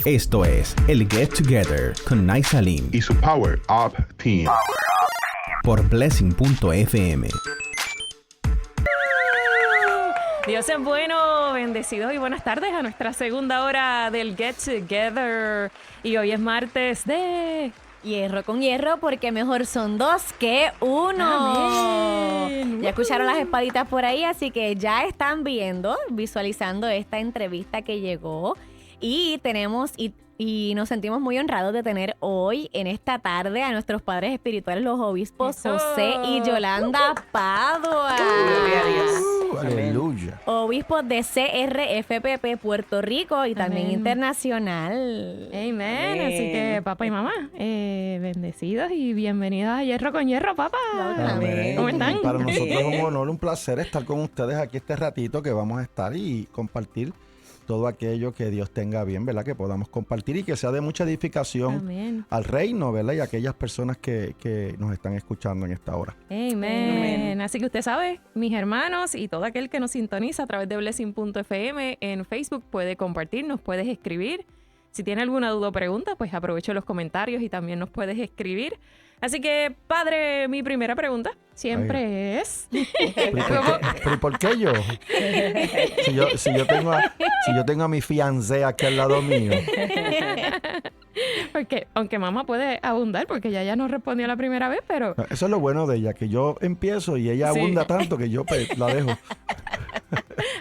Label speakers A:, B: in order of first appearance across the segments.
A: Esto es el Get Together con Night Salim
B: y su Power Up Team
A: por Blessing.fm.
C: Dios es bueno, bendecidos y buenas tardes a nuestra segunda hora del Get Together. Y hoy es martes de
D: Hierro con hierro, porque mejor son dos que uno.
C: Amén.
D: Ya escucharon las espaditas por ahí, así que ya están viendo, visualizando esta entrevista que llegó. Y tenemos y nos sentimos muy honrados de tener hoy, en esta tarde, a nuestros padres espirituales, los obispos
C: Eso.
D: José y Yolanda Padua.
E: Aleluya.
D: Obispos de CRFPP Puerto Rico y también
C: Amén.
D: internacional.
C: Amén. Así que papá y mamá, bendecidos y bienvenidos a Hierro con Hierro, papá.
E: Amén.
C: ¿Cómo están?
E: Para nosotros es un honor, un placer estar con ustedes aquí este ratito que vamos a estar y compartir todo aquello que Dios tenga bien, ¿verdad? Que podamos compartir y que sea de mucha edificación
C: Amén.
E: al reino, ¿verdad? Y a aquellas personas que nos están escuchando en esta hora.
C: Amén. Así que usted sabe, mis hermanos y todo aquel que nos sintoniza a través de Blessing.fm en Facebook puede compartir, nos puedes escribir. Si tiene alguna duda o pregunta, pues aprovecho los comentarios y también nos puedes escribir. Así que, padre, mi primera pregunta siempre es...
E: ¿Pero por qué yo? Si yo tengo a mi fiancé aquí al lado mío.
C: Porque, aunque mamá puede abundar, porque ya nos respondió la primera vez, pero...
E: Eso es lo bueno de ella, que yo empiezo y ella
C: Sí.
E: abunda tanto que yo pues, la dejo.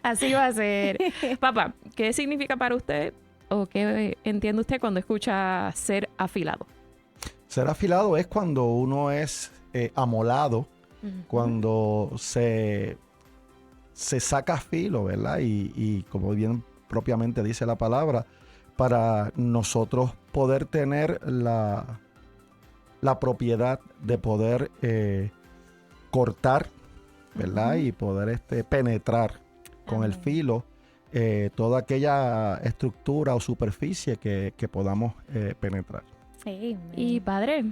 C: Así va a ser. Papá, ¿qué significa para usted o qué entiende usted cuando escucha ser afilado?
E: Ser afilado es cuando uno es amolado, cuando se saca filo, ¿verdad? Y como bien propiamente dice la palabra, para nosotros poder tener la propiedad de poder cortar, ¿verdad? Y poder penetrar con el filo toda aquella estructura o superficie que podamos penetrar.
D: Sí.
C: Y padre,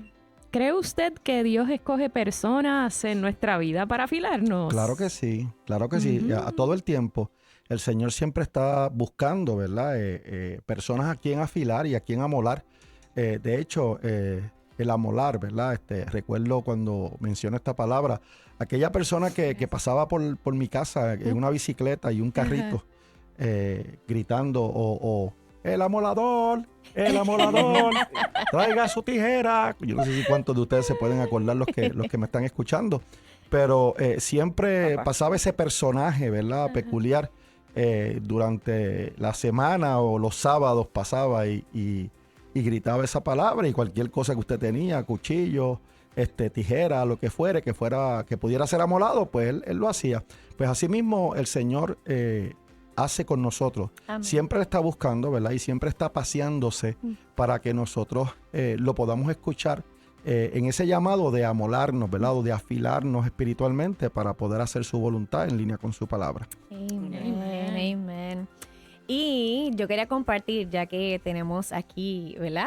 C: ¿cree usted que Dios escoge personas en nuestra vida para afilarnos?
E: Claro que sí, claro que sí. A todo el tiempo el Señor siempre está buscando, ¿verdad? Personas a quien afilar y a quien amolar. De hecho, el amolar, ¿verdad? Recuerdo cuando menciono esta palabra, aquella persona que pasaba por mi casa en una bicicleta y un carrito gritando o el amolador, traiga su tijera. Yo no sé si cuántos de ustedes se pueden acordar los que me están escuchando, pero siempre pasaba ese personaje, ¿verdad? Peculiar durante la semana o los sábados pasaba y gritaba esa palabra y cualquier cosa que usted tenía, cuchillo, tijera, lo que fuere, que pudiera ser amolado, pues él lo hacía. Pues así mismo el Señor hace con nosotros.
D: Amén.
E: Siempre está buscando, ¿verdad? Y siempre está paseándose para que nosotros lo podamos escuchar en ese llamado de amolarnos, ¿verdad? O de afilarnos espiritualmente para poder hacer su voluntad en línea con su palabra.
D: Amén. Y yo quería compartir, ya que tenemos aquí, ¿verdad?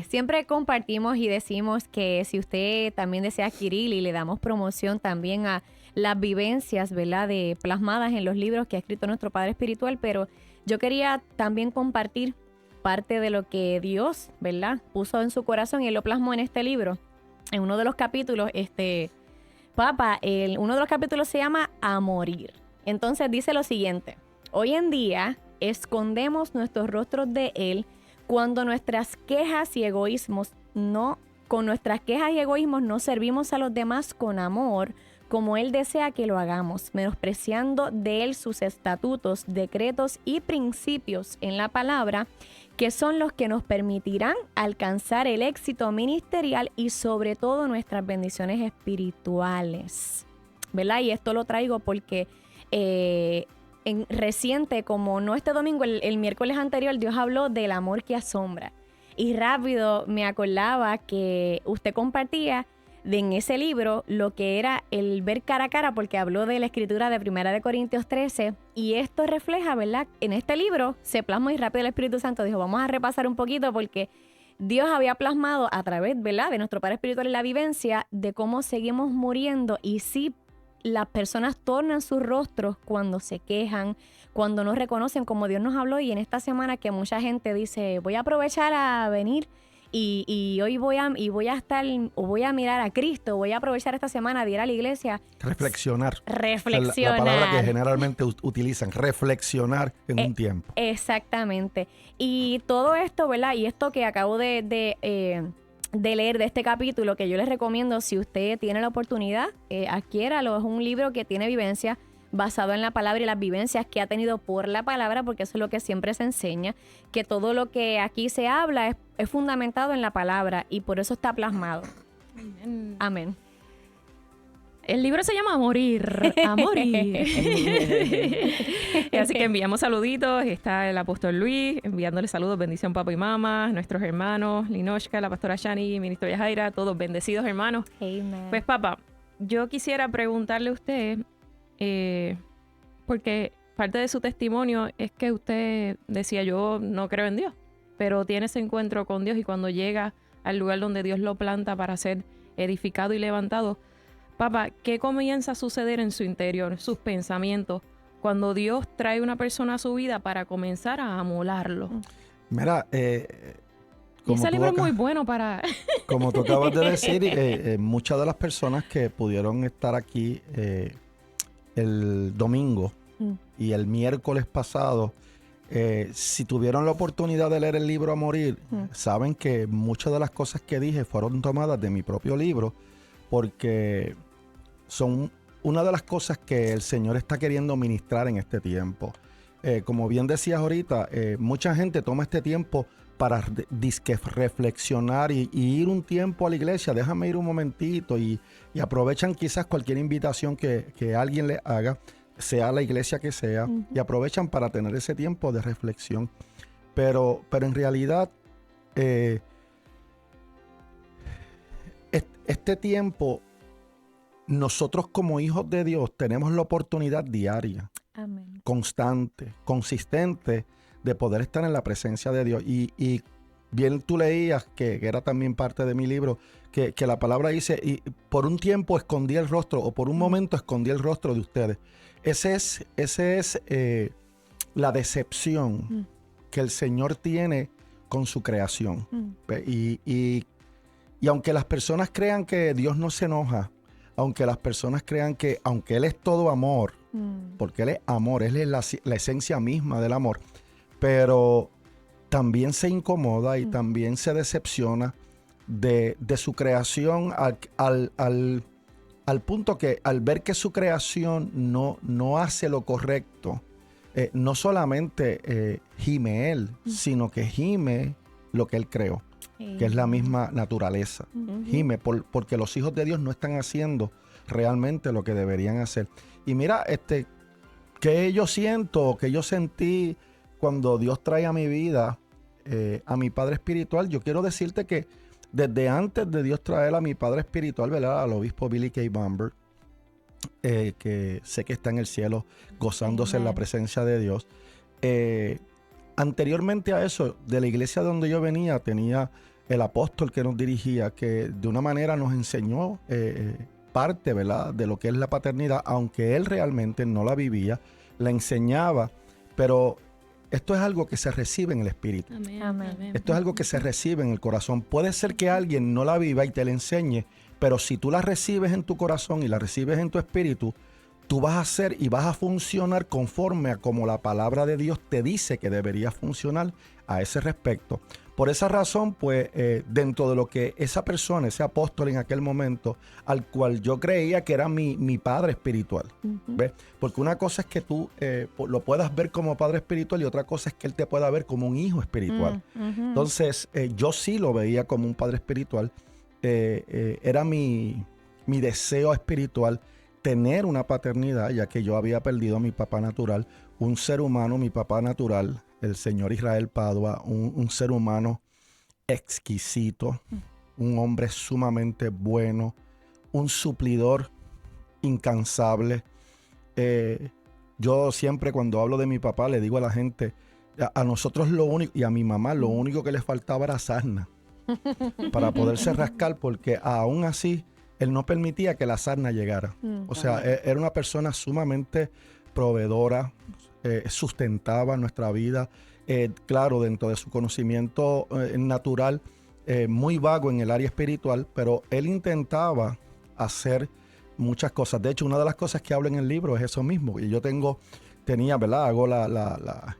D: Siempre compartimos y decimos que si usted también desea adquirir y le damos promoción también a las vivencias, ¿verdad? Plasmadas en los libros que ha escrito nuestro Padre Espiritual, pero yo quería también compartir parte de lo que Dios, ¿verdad? Puso en su corazón y él lo plasmó en este libro. En uno de los capítulos, uno de los capítulos se llama A Morir. Entonces dice lo siguiente: hoy en día escondemos nuestros rostros de él cuando con nuestras quejas y egoísmos no servimos a los demás con amor, como él desea que lo hagamos, menospreciando de él sus estatutos, decretos y principios en la palabra, que son los que nos permitirán alcanzar el éxito ministerial y sobre todo nuestras bendiciones espirituales, ¿verdad? Y esto lo traigo porque reciente, como no este domingo, el miércoles anterior, Dios habló del amor que asombra. Y rápido me acordaba que usted compartía en ese libro lo que era el ver cara a cara, porque habló de la escritura de 1 Corintios 13, y esto refleja, ¿verdad? En este libro se plasma y rápido el Espíritu Santo dijo, vamos a repasar un poquito porque Dios había plasmado a través, ¿verdad?, de nuestro Padre Espiritual en la vivencia de cómo seguimos muriendo y sí las personas tornan sus rostros cuando se quejan, cuando no reconocen como Dios nos habló. Y en esta semana que mucha gente dice, voy a aprovechar a venir y hoy voy a mirar a Cristo, voy a aprovechar esta semana de ir a la iglesia.
E: Reflexionar.
D: Reflexionar.
E: La palabra que generalmente utilizan, reflexionar en un tiempo.
D: Exactamente. Y todo esto, ¿verdad? Y esto que acabo de leer de este capítulo, que yo les recomiendo, si usted tiene la oportunidad, adquiéralo. Es un libro que tiene vivencia basado en la palabra y las vivencias que ha tenido por la palabra, porque eso es lo que siempre se enseña, que todo lo que aquí se habla es fundamentado en la palabra y por eso está plasmado. Amén.
C: El libro se llama A Morir, a morir. Así que enviamos saluditos. Está el apóstol Luis enviándole saludos, bendición papá y mamá, nuestros hermanos, Linoshka, la pastora Shani, ministro Yajaira, todos bendecidos hermanos.
D: Amen.
C: Pues papá, yo quisiera preguntarle a usted, porque parte de su testimonio es que usted decía, yo no creo en Dios, pero tiene ese encuentro con Dios y cuando llega al lugar donde Dios lo planta para ser edificado y levantado, papá, ¿qué comienza a suceder en su interior, sus pensamientos, cuando Dios trae una persona a su vida para comenzar a amolarlo?
E: Mira,
C: Y ese libro es muy bueno para...
E: como tú acabas de decir, muchas de las personas que pudieron estar aquí el domingo y el miércoles pasado, si tuvieron la oportunidad de leer el libro A Morir, saben que muchas de las cosas que dije fueron tomadas de mi propio libro, porque son una de las cosas que el Señor está queriendo ministrar en este tiempo. Como bien decías ahorita, mucha gente toma este tiempo para disque reflexionar y ir un tiempo a la iglesia, déjame ir un momentito y aprovechan quizás cualquier invitación que alguien le haga, sea la iglesia que sea, y aprovechan para tener ese tiempo de reflexión. Pero en realidad, este tiempo, nosotros como hijos de Dios tenemos la oportunidad diaria,
D: Amén.
E: constante, consistente, de poder estar en la presencia de Dios. Y bien tú leías, que era también parte de mi libro, que la palabra dice, y por un tiempo escondí el rostro, o por un momento escondí el rostro de ustedes. Ese es la decepción que el Señor tiene con su creación. Y aunque las personas crean que Dios no se enoja, aunque las personas crean que, aunque Él es todo amor, porque Él es amor, Él es la esencia misma del amor, pero también se incomoda y también se decepciona de su creación al punto que al ver que su creación no hace lo correcto, no solamente gime Él, sino que gime lo que Él creó, que es la misma naturaleza. Gime porque los hijos de Dios no están haciendo realmente lo que deberían hacer. Y mira, que yo siento, que yo sentí cuando Dios trae a mi vida a mi padre espiritual. Yo quiero decirte que desde antes de Dios traer a mi padre espiritual, ¿verdad?, al obispo Billy K. Bamber, que sé que está en el cielo gozándose en la presencia de Dios. Anteriormente a eso, de la iglesia donde yo venía, tenía el apóstol que nos dirigía, que de una manera nos enseñó parte, ¿verdad?, de lo que es la paternidad, aunque él realmente no la vivía, la enseñaba, pero esto es algo que se recibe en el espíritu.
C: Amén.
D: Amén.
E: Esto es algo que se recibe en el corazón. Puede ser que alguien no la viva y te la enseñe, pero si tú la recibes en tu corazón y la recibes en tu espíritu, tú vas a hacer y vas a funcionar conforme a como la palabra de Dios te dice que debería funcionar a ese respecto. Por esa razón, pues, dentro de lo que esa persona, ese apóstol en aquel momento, al cual yo creía que era mi padre espiritual, ¿ves? Porque una cosa es que tú lo puedas ver como padre espiritual y otra cosa es que él te pueda ver como un hijo espiritual. Entonces, yo sí lo veía como un padre espiritual. Era mi deseo espiritual tener una paternidad, ya que yo había perdido a mi papá natural, un ser humano, mi papá natural, el señor Israel Padua, un ser humano exquisito, un hombre sumamente bueno, un suplidor incansable. Yo siempre cuando hablo de mi papá le digo a la gente, a nosotros lo único, y a mi mamá lo único que les faltaba era sarna para poderse rascar, porque aún así él no permitía que la sarna llegara. O sea, era una persona sumamente proveedora, sustentaba nuestra vida, claro, dentro de su conocimiento natural, muy vago en el área espiritual, pero él intentaba hacer muchas cosas. De hecho, una de las cosas que habla en el libro es eso mismo. Y yo tenía, ¿verdad? Hago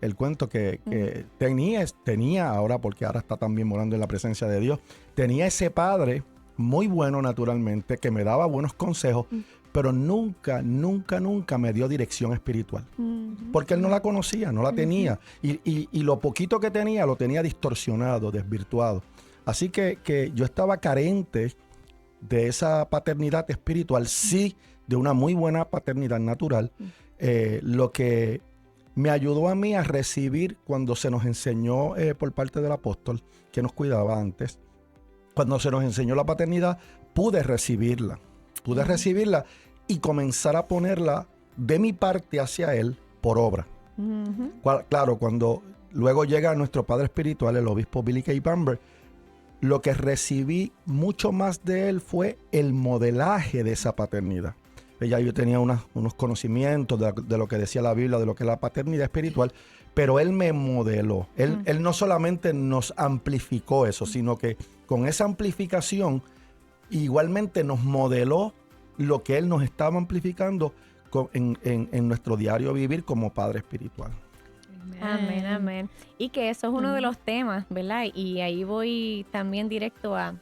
E: el cuento que tenía ahora, porque ahora está también morando en la presencia de Dios. Tenía ese padre muy bueno naturalmente, que me daba buenos consejos, pero nunca me dio dirección espiritual. Porque él no la conocía, no la tenía. Y lo poquito que tenía, lo tenía distorsionado, desvirtuado. Así que yo estaba carente de esa paternidad espiritual, sí, de una muy buena paternidad natural, lo que me ayudó a mí a recibir cuando se nos enseñó por parte del apóstol, que nos cuidaba antes, cuando se nos enseñó la paternidad, pude recibirla y comenzar a ponerla de mi parte hacia él por obra. Claro, cuando luego llega nuestro padre espiritual, el obispo Billy K. Bamber, lo que recibí mucho más de él fue el modelaje de esa paternidad. Ya yo tenía unos conocimientos de lo que decía la Biblia, de lo que es la paternidad espiritual, pero él me modeló. Él no solamente nos amplificó eso, sino que con esa amplificación igualmente nos modeló lo que él nos estaba amplificando en nuestro diario vivir como padre espiritual.
D: Amén, amén. Y que eso es uno de los temas, ¿verdad? Y ahí voy también directo a...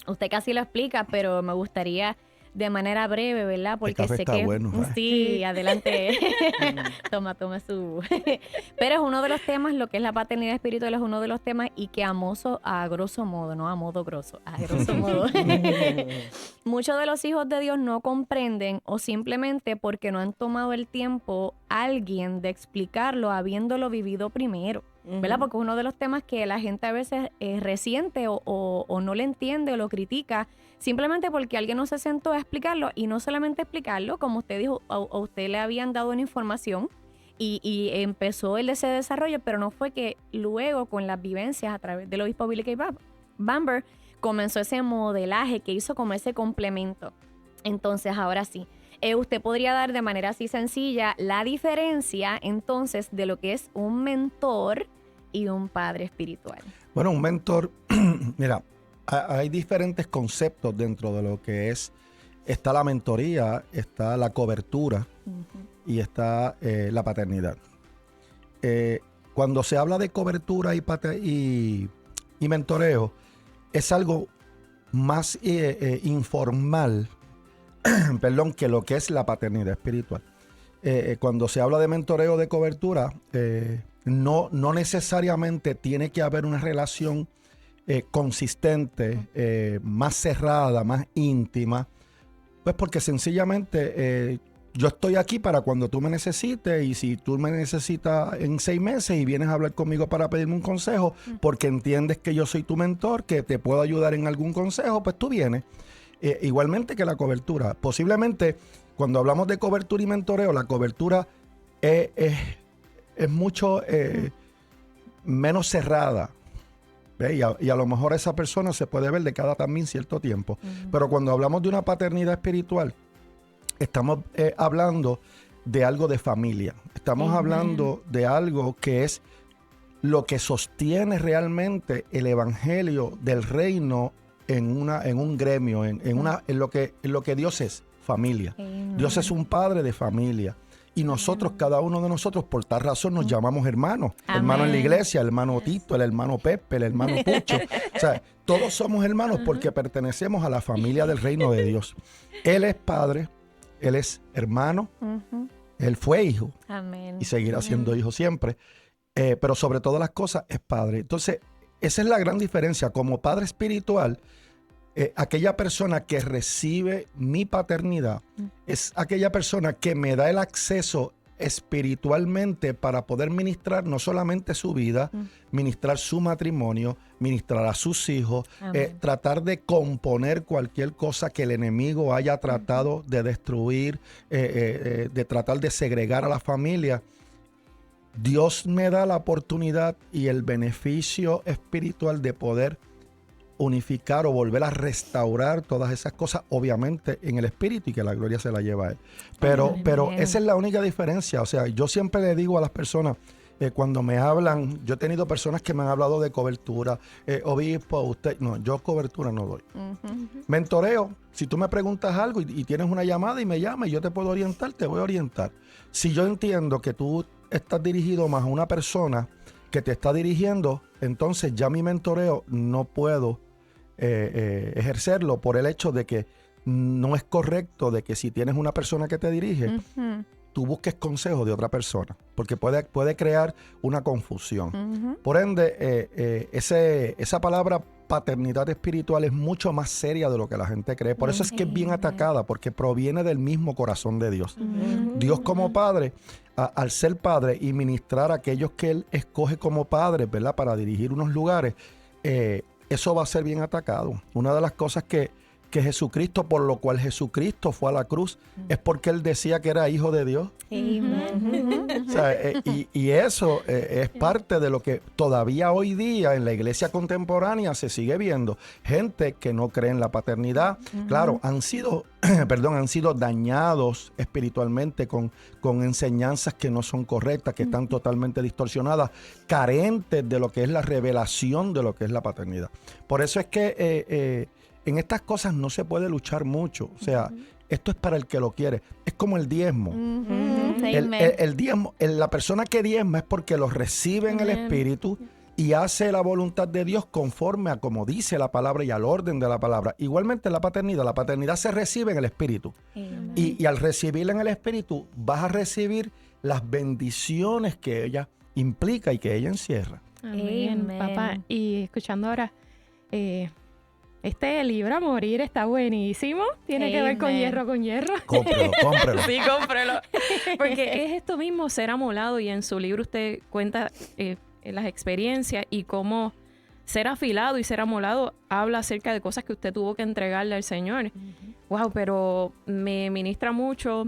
D: Usted casi lo explica, pero me gustaría de manera breve, ¿verdad? Porque sé que...
E: bueno,
D: sí, adelante. toma su... Pero es uno de los temas, lo que es la paternidad espiritual es uno de los temas y que a grosso modo, no a modo grosso, a grosso modo. Muchos de los hijos de Dios no comprenden o simplemente porque no han tomado el tiempo alguien de explicarlo habiéndolo vivido primero, ¿verdad? Porque es uno de los temas que la gente a veces resiente o no le entiende o lo critica simplemente porque alguien no se sentó a explicarlo y no solamente explicarlo, como usted dijo, a usted le habían dado una información y empezó ese desarrollo, pero no fue que luego con las vivencias a través del obispo Billy K. Bamber comenzó ese modelaje que hizo como ese complemento. Entonces, ahora sí, usted podría dar de manera así sencilla la diferencia entonces de lo que es un mentor y un padre espiritual.
E: Bueno, un mentor, mira, hay diferentes conceptos dentro de lo que está la mentoría, está la cobertura y está la paternidad. Cuando se habla de cobertura y mentoreo, es algo más informal, perdón, que lo que es la paternidad espiritual. Cuando se habla de mentoreo de cobertura, no necesariamente tiene que haber una relación consistente, más cerrada, más íntima, pues porque sencillamente yo estoy aquí para cuando tú me necesites, y si tú me necesitas en 6 meses y vienes a hablar conmigo para pedirme un consejo porque entiendes que yo soy tu mentor, que te puedo ayudar en algún consejo, pues tú vienes. Igualmente que la cobertura. Posiblemente cuando hablamos de cobertura y mentoreo, la cobertura es mucho menos cerrada. Y a lo mejor esa persona se puede ver de cada también cierto tiempo. Pero cuando hablamos de una paternidad espiritual, estamos hablando de algo de familia. Estamos hablando de algo que es lo que sostiene realmente el evangelio del reino en un gremio, en lo que Dios es, familia. Dios es un padre de familia. Y nosotros, cada uno de nosotros, por tal razón nos llamamos hermanos. Amén. Hermano en la iglesia, el hermano Tito, el hermano Pepe, el hermano Pucho. O sea, todos somos hermanos porque pertenecemos a la familia del reino de Dios. Él es padre, él es hermano, él fue hijo. Amén. Y seguirá siendo hijo siempre. Pero sobre todas las cosas es padre. Entonces, esa es la gran diferencia. Como padre espiritual, aquella persona que recibe mi paternidad es aquella persona que me da el acceso espiritualmente para poder ministrar no solamente su vida, ministrar su matrimonio, ministrar a sus hijos, tratar de componer cualquier cosa que el enemigo haya tratado de destruir, de tratar de segregar a la familia. Dios me da la oportunidad y el beneficio espiritual de poder unificar o volver a restaurar todas esas cosas, obviamente en el espíritu, y que la gloria se la lleva a él. Pero esa es la única diferencia. O sea, yo siempre le digo a las personas, cuando me hablan, yo he tenido personas que me han hablado de cobertura, obispo, usted, no, yo cobertura no doy. Mentoreo, si tú me preguntas algo y tienes una llamada y me llamas y yo te puedo orientar, te voy a orientar. Si yo entiendo que tú estás dirigido más a una persona que te está dirigiendo, entonces ya mi mentoreo no puedo ejercerlo por el hecho de que no es correcto de que si tienes una persona que te dirige, tú busques consejo de otra persona, porque puede crear una confusión. Por ende, esa palabra paternidad espiritual es mucho más seria de lo que la gente cree. Por eso es que es bien atacada, porque proviene del mismo corazón de Dios. Dios como Padre, al ser Padre y ministrar a aquellos que Él escoge como padres, ¿verdad?, para dirigir unos lugares, eso va a ser bien atacado. Una de las cosas que Jesucristo, por lo cual Jesucristo fue a la cruz, es porque Él decía que era hijo de Dios. O sea, y eso es parte de lo que todavía hoy día en la iglesia contemporánea se sigue viendo. Gente que no cree en la paternidad, claro, han sido dañados espiritualmente con enseñanzas que no son correctas, que están totalmente distorsionadas, carentes de lo que es la revelación de lo que es la paternidad. Por eso es que en estas cosas no se puede luchar mucho. O sea, esto es para el que lo quiere. Es como el diezmo. El diezmo, la persona que diezma es porque lo recibe en el Espíritu y hace la voluntad de Dios conforme a como dice la palabra y al orden de la palabra. Igualmente la paternidad se recibe en el Espíritu. Y al recibirla en el Espíritu, vas a recibir las bendiciones que ella implica y que ella encierra.
C: Amén, papá. Y escuchando ahora, este libro a morir está buenísimo. Tiene que ver con hierro.
E: Cómprelo.
C: Sí, cómprelo. Porque es esto mismo, ser amolado. Y en su libro usted cuenta las experiencias y cómo ser afilado y ser amolado habla acerca de cosas que usted tuvo que entregarle al Señor. Wow, pero me ministra mucho.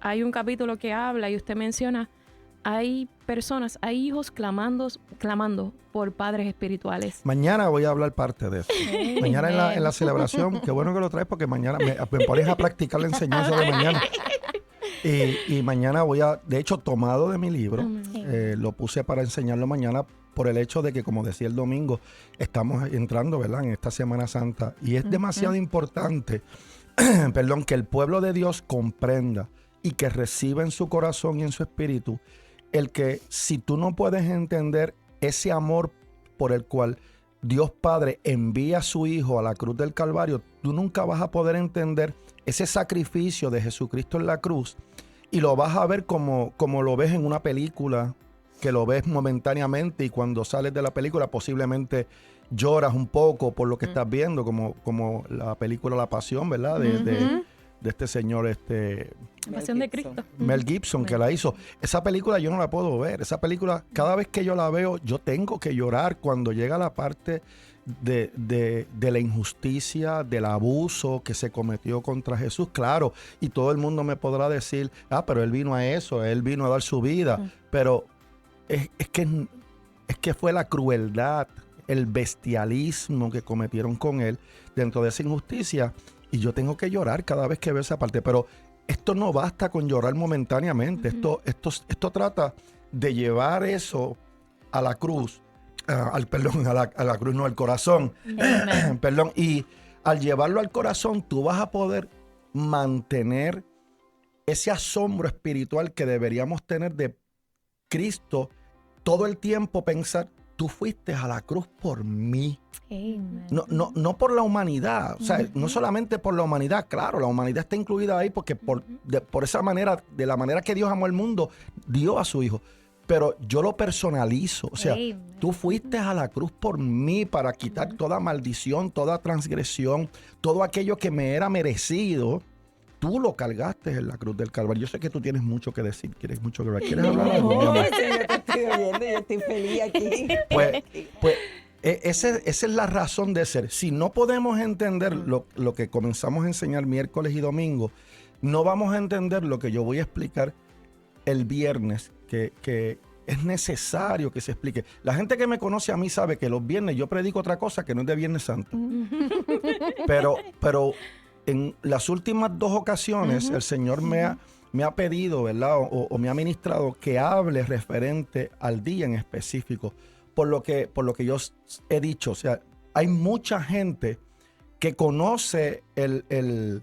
C: Hay un capítulo que habla y usted menciona, hay personas, hay hijos clamando por padres espirituales.
E: Mañana voy a hablar parte de eso. Mañana en la celebración, qué bueno que lo traes porque mañana me pones a practicar la enseñanza de mañana. Y mañana de hecho, tomado de mi libro, lo puse para enseñarlo mañana por el hecho de que, como decía el domingo, estamos entrando, ¿verdad?, en esta Semana Santa. Y es demasiado importante, que el pueblo de Dios comprenda y que reciba en su corazón y en su espíritu el que si tú no puedes entender ese amor por el cual Dios Padre envía a su Hijo a la cruz del Calvario, tú nunca vas a poder entender ese sacrificio de Jesucristo en la cruz y lo vas a ver como lo ves en una película, que lo ves momentáneamente y cuando sales de la película posiblemente lloras un poco por lo que estás viendo, como la película La Pasión, ¿verdad? De este señor,
C: La Pasión de Cristo.
E: Mel Gibson, que la hizo. Esa película yo no la puedo ver. Esa película, cada vez que yo la veo, yo tengo que llorar cuando llega la parte de la injusticia, del abuso que se cometió contra Jesús. Claro, y todo el mundo me podrá decir, pero él vino a eso, él vino a dar su vida. Pero es que fue la crueldad, el bestialismo que cometieron con él dentro de esa injusticia. Y yo tengo que llorar cada vez que veo esa parte. Pero esto no basta con llorar momentáneamente. Esto trata de llevar eso a la cruz. A la cruz, no, al corazón. Perdón. Y al llevarlo al corazón, tú vas a poder mantener ese asombro espiritual que deberíamos tener de Cristo. Todo el tiempo pensar, tú fuiste a la cruz por mí. No por la humanidad, o sea, no solamente por la humanidad, claro, la humanidad está incluida ahí porque por esa manera, de la manera que Dios amó al mundo, dio a su Hijo. Pero yo lo personalizo, o sea, tú fuiste a la cruz por mí para quitar toda maldición, toda transgresión, todo aquello que me era merecido. Tú lo cargaste en la cruz del Calvario. Yo sé que tú tienes mucho que decir, ¿quieres hablar algo?
F: No, yo te estoy oyendo, yo estoy feliz aquí.
E: Pues esa es la razón de ser. Si no podemos entender lo que comenzamos a enseñar miércoles y domingo, no vamos a entender lo que yo voy a explicar el viernes, que es necesario que se explique. La gente que me conoce a mí sabe que los viernes yo predico otra cosa que no es de Viernes Santo. Pero en las últimas 2 ocasiones el Señor me ha pedido, ¿verdad? O me ha ministrado que hable referente al día en específico. Por lo que yo he dicho, o sea, hay mucha gente que conoce el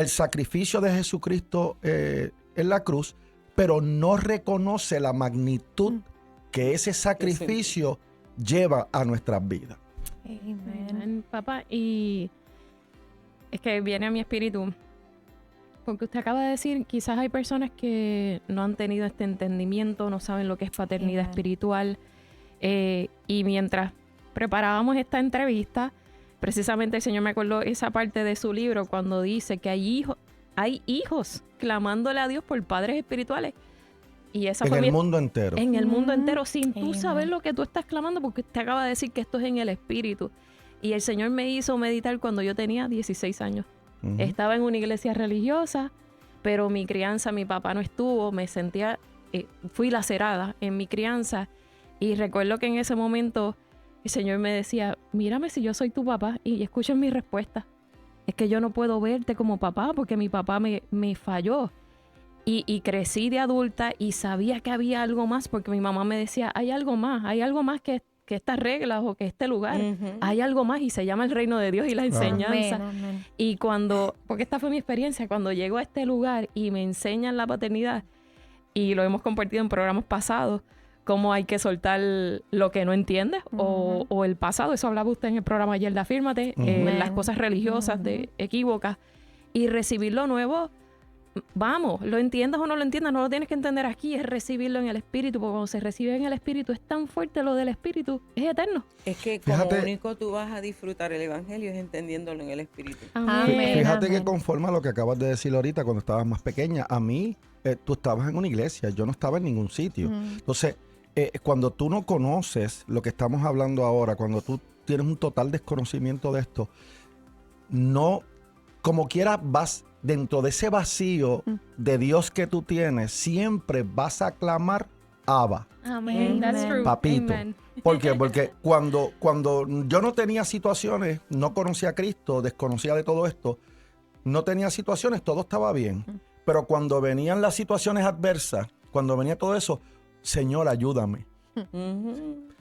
E: sacrificio de Jesucristo en la cruz, pero no reconoce la magnitud que ese sacrificio lleva a nuestras vidas.
C: Amén, papá. Y es que viene a mi espíritu, porque usted acaba de decir, quizás hay personas que no han tenido este entendimiento, no saben lo que es paternidad espiritual. Y mientras preparábamos esta entrevista, precisamente el Señor me acordó esa parte de su libro cuando dice que hay hijos clamándole a Dios por padres espirituales. Y esa
E: En
C: fue
E: el mundo entero.
C: en el mundo entero, sin tú
D: Amen.
C: saber lo que tú estás clamando, porque te acaba de decir que esto es en el espíritu. Y el Señor me hizo meditar cuando yo tenía 16 años.
E: Ujú.
C: Estaba en una iglesia religiosa, pero mi crianza, mi papá no estuvo, me sentía, fui lacerada en mi crianza. Y recuerdo que en ese momento el Señor me decía, mírame si yo soy tu papá, y escuchen mi respuesta. Es que yo no puedo verte como papá porque mi papá me falló. Y crecí de adulta y sabía que había algo más porque mi mamá me decía, hay algo más que estas reglas o que este lugar. Hay algo más y se llama el reino de Dios y la enseñanza.
D: Amén, amén.
C: Y porque esta fue mi experiencia, cuando llego a este lugar y me enseñan la paternidad, y lo hemos compartido en programas pasados, cómo hay que soltar lo que no entiendes o el pasado. Eso hablaba usted en el programa ayer de Afírmate, las cosas religiosas equívocas, y recibir lo nuevo. Vamos, lo entiendas o no lo entiendas, no lo tienes que entender aquí, es recibirlo en el espíritu, porque cuando se recibe en el espíritu es tan fuerte lo del espíritu, es eterno.
F: Es que como
E: Fíjate-
F: único tú vas a disfrutar el evangelio es entendiéndolo en el espíritu.
D: Amén.
E: Fíjate que
D: amén.
E: conforme a lo que acabas de decir ahorita, cuando estabas más pequeña, a mí, tú estabas en una iglesia, yo no estaba en ningún sitio. Entonces, cuando tú no conoces lo que estamos hablando ahora, cuando tú tienes un total desconocimiento de esto, no, como quiera vas dentro de ese vacío de Dios que tú tienes, siempre vas a clamar Abba.
C: Amén. That's true.
E: Papito.
C: Amen.
E: ¿Por qué? Porque cuando yo no tenía situaciones, no conocía a Cristo, desconocía de todo esto, no tenía situaciones, todo estaba bien. Pero cuando venían las situaciones adversas, cuando venía todo eso, Señor, ayúdame.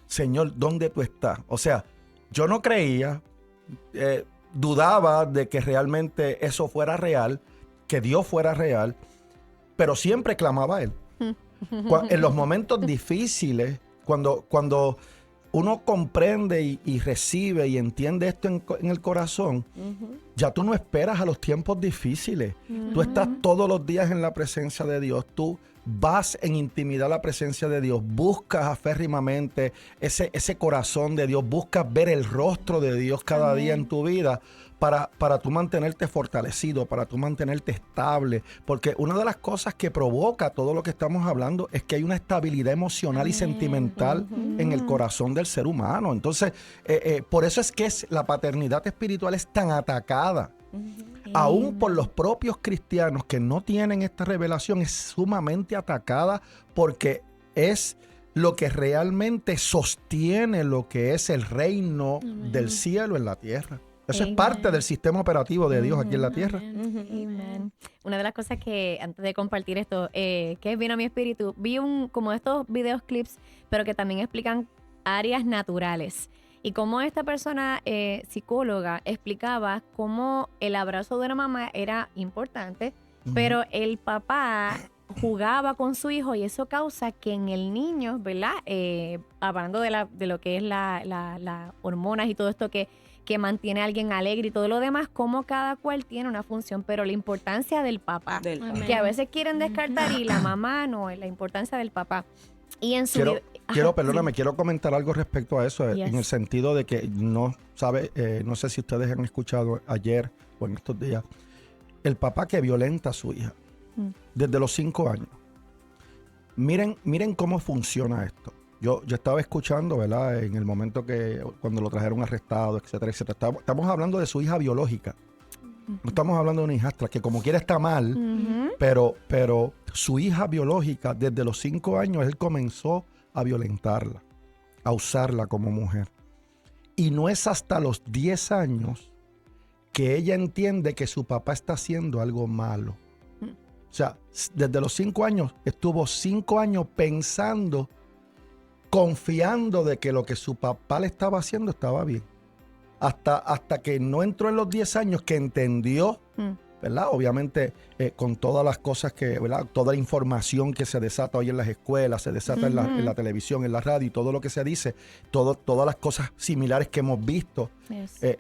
E: Señor, ¿dónde tú estás? O sea, yo no creía, dudaba de que realmente eso fuera real, que Dios fuera real, pero siempre clamaba a Él. En los momentos difíciles, cuando uno comprende y recibe y entiende esto en el corazón, ya tú no esperas a los tiempos difíciles. Tú estás todos los días en la presencia de Dios. Tú vas en intimidad a la presencia de Dios. Buscas aférrimamente ese corazón de Dios. Buscas ver el rostro de Dios cada día en tu vida para tú mantenerte fortalecido, para tú mantenerte estable. Porque una de las cosas que provoca todo lo que estamos hablando es que hay una estabilidad emocional y sentimental en el corazón del ser humano. Entonces, por eso es que la paternidad espiritual es tan atacada. Aún por los propios cristianos que no tienen esta revelación, es sumamente atacada porque es lo que realmente sostiene lo que es el reino del cielo en la tierra. Eso es parte del sistema operativo de Dios aquí en la tierra.
D: Amen. Una de las cosas que, antes de compartir esto, que vino a mi espíritu, vi como estos videos clips, pero que también explican áreas naturales. Y cómo esta persona psicóloga explicaba cómo el abrazo de una mamá era importante, pero el papá jugaba con su hijo y eso causa que en el niño, ¿verdad? Hablando de lo que es las hormonas y todo esto que mantiene a alguien alegre y todo lo demás, como cada cual tiene una función, pero la importancia del papá,
F: Del papá.
D: que a veces quieren descartar y la mamá no, la importancia del papá. Y en su
E: Perdóname, quiero comentar algo respecto a eso,
D: Yes.
E: en el sentido de que no sé si ustedes han escuchado ayer o en estos días, el papá que violenta a su hija desde los 5 años. Miren cómo funciona esto. Yo estaba escuchando, ¿verdad? En el momento cuando lo trajeron arrestado, etcétera, etcétera. Estamos hablando de su hija biológica. No estamos hablando de una hijastra que como quiera está mal, pero su hija biológica, desde los 5 años, él comenzó a violentarla, a usarla como mujer. Y no es hasta los 10 años que ella entiende que su papá está haciendo algo malo. O sea, desde los 5 años, estuvo 5 años pensando, confiando de que lo que su papá le estaba haciendo estaba bien. Hasta que no entró en los 10 años, que entendió, ¿verdad? Obviamente, con todas las cosas que, ¿verdad? Toda la información que se desata hoy en las escuelas, se desata en la televisión, en la radio, y todo lo que se dice, todas las cosas similares que hemos visto.
D: Yes.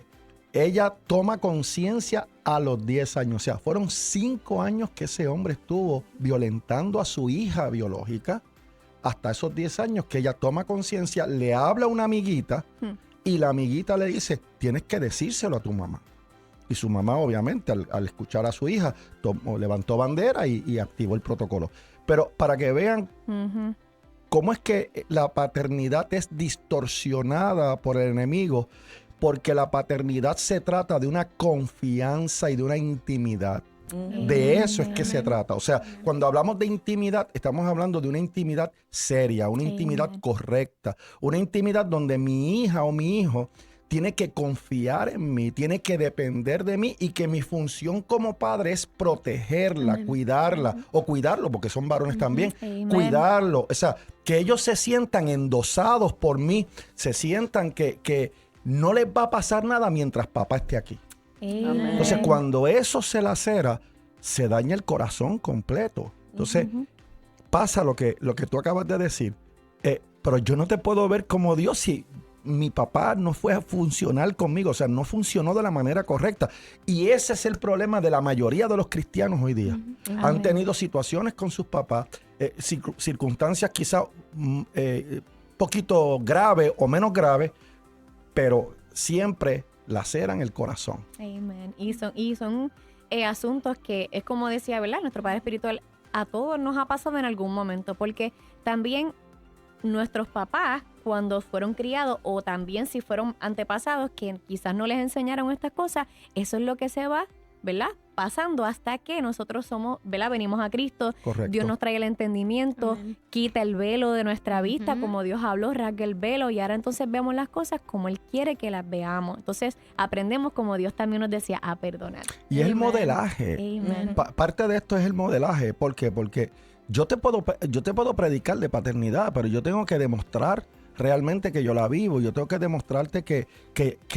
E: Ella toma conciencia a los 10 años. O sea, fueron 5 años que ese hombre estuvo violentando a su hija biológica, hasta esos 10 años que ella toma conciencia, le habla a una amiguita, y la amiguita le dice, tienes que decírselo a tu mamá. Y su mamá, obviamente, al escuchar a su hija, levantó bandera y activó el protocolo. Pero para que vean cómo es que la paternidad es distorsionada por el enemigo, porque la paternidad se trata de una confianza y de una intimidad. De eso es que se trata. O sea, cuando hablamos de intimidad, estamos hablando de una intimidad seria, una intimidad correcta, una intimidad donde mi hija o mi hijo tiene que confiar en mí, tiene que depender de mí, y que mi función como padre es protegerla, cuidarla, o cuidarlo, porque son varones también, cuidarlo. O sea, que ellos se sientan endosados por mí, se sientan que no les va a pasar nada mientras papá esté aquí. Entonces, cuando eso se lacera, se daña el corazón completo. Entonces, pasa lo que tú acabas de decir. Pero yo no te puedo ver como Dios si mi papá no fue funcional conmigo. O sea, no funcionó de la manera correcta. Y ese es el problema de la mayoría de los cristianos hoy día. Han tenido situaciones con sus papás, circunstancias quizás poquito graves o menos graves, pero siempre laceran el corazón.
D: Amén. Y son asuntos que es como decía, ¿verdad? Nuestro Padre Espiritual, a todos nos ha pasado en algún momento, porque también nuestros papás, cuando fueron criados, o también si fueron antepasados que quizás no les enseñaron estas cosas, eso es lo que se va, ¿verdad? Pasando hasta que nosotros somos, ¿verdad? Venimos a Cristo.
E: Correcto.
D: Dios nos trae el entendimiento, quita el velo de nuestra vista, como Dios habló, rasga el velo, y ahora entonces vemos las cosas como Él quiere que las veamos. Entonces aprendemos, como Dios también nos decía, a perdonar.
E: Y es el modelaje. Parte de esto es el modelaje. ¿Por qué? Porque yo te puedo predicar de paternidad, pero yo tengo que demostrar realmente que yo la vivo. Yo tengo que demostrarte que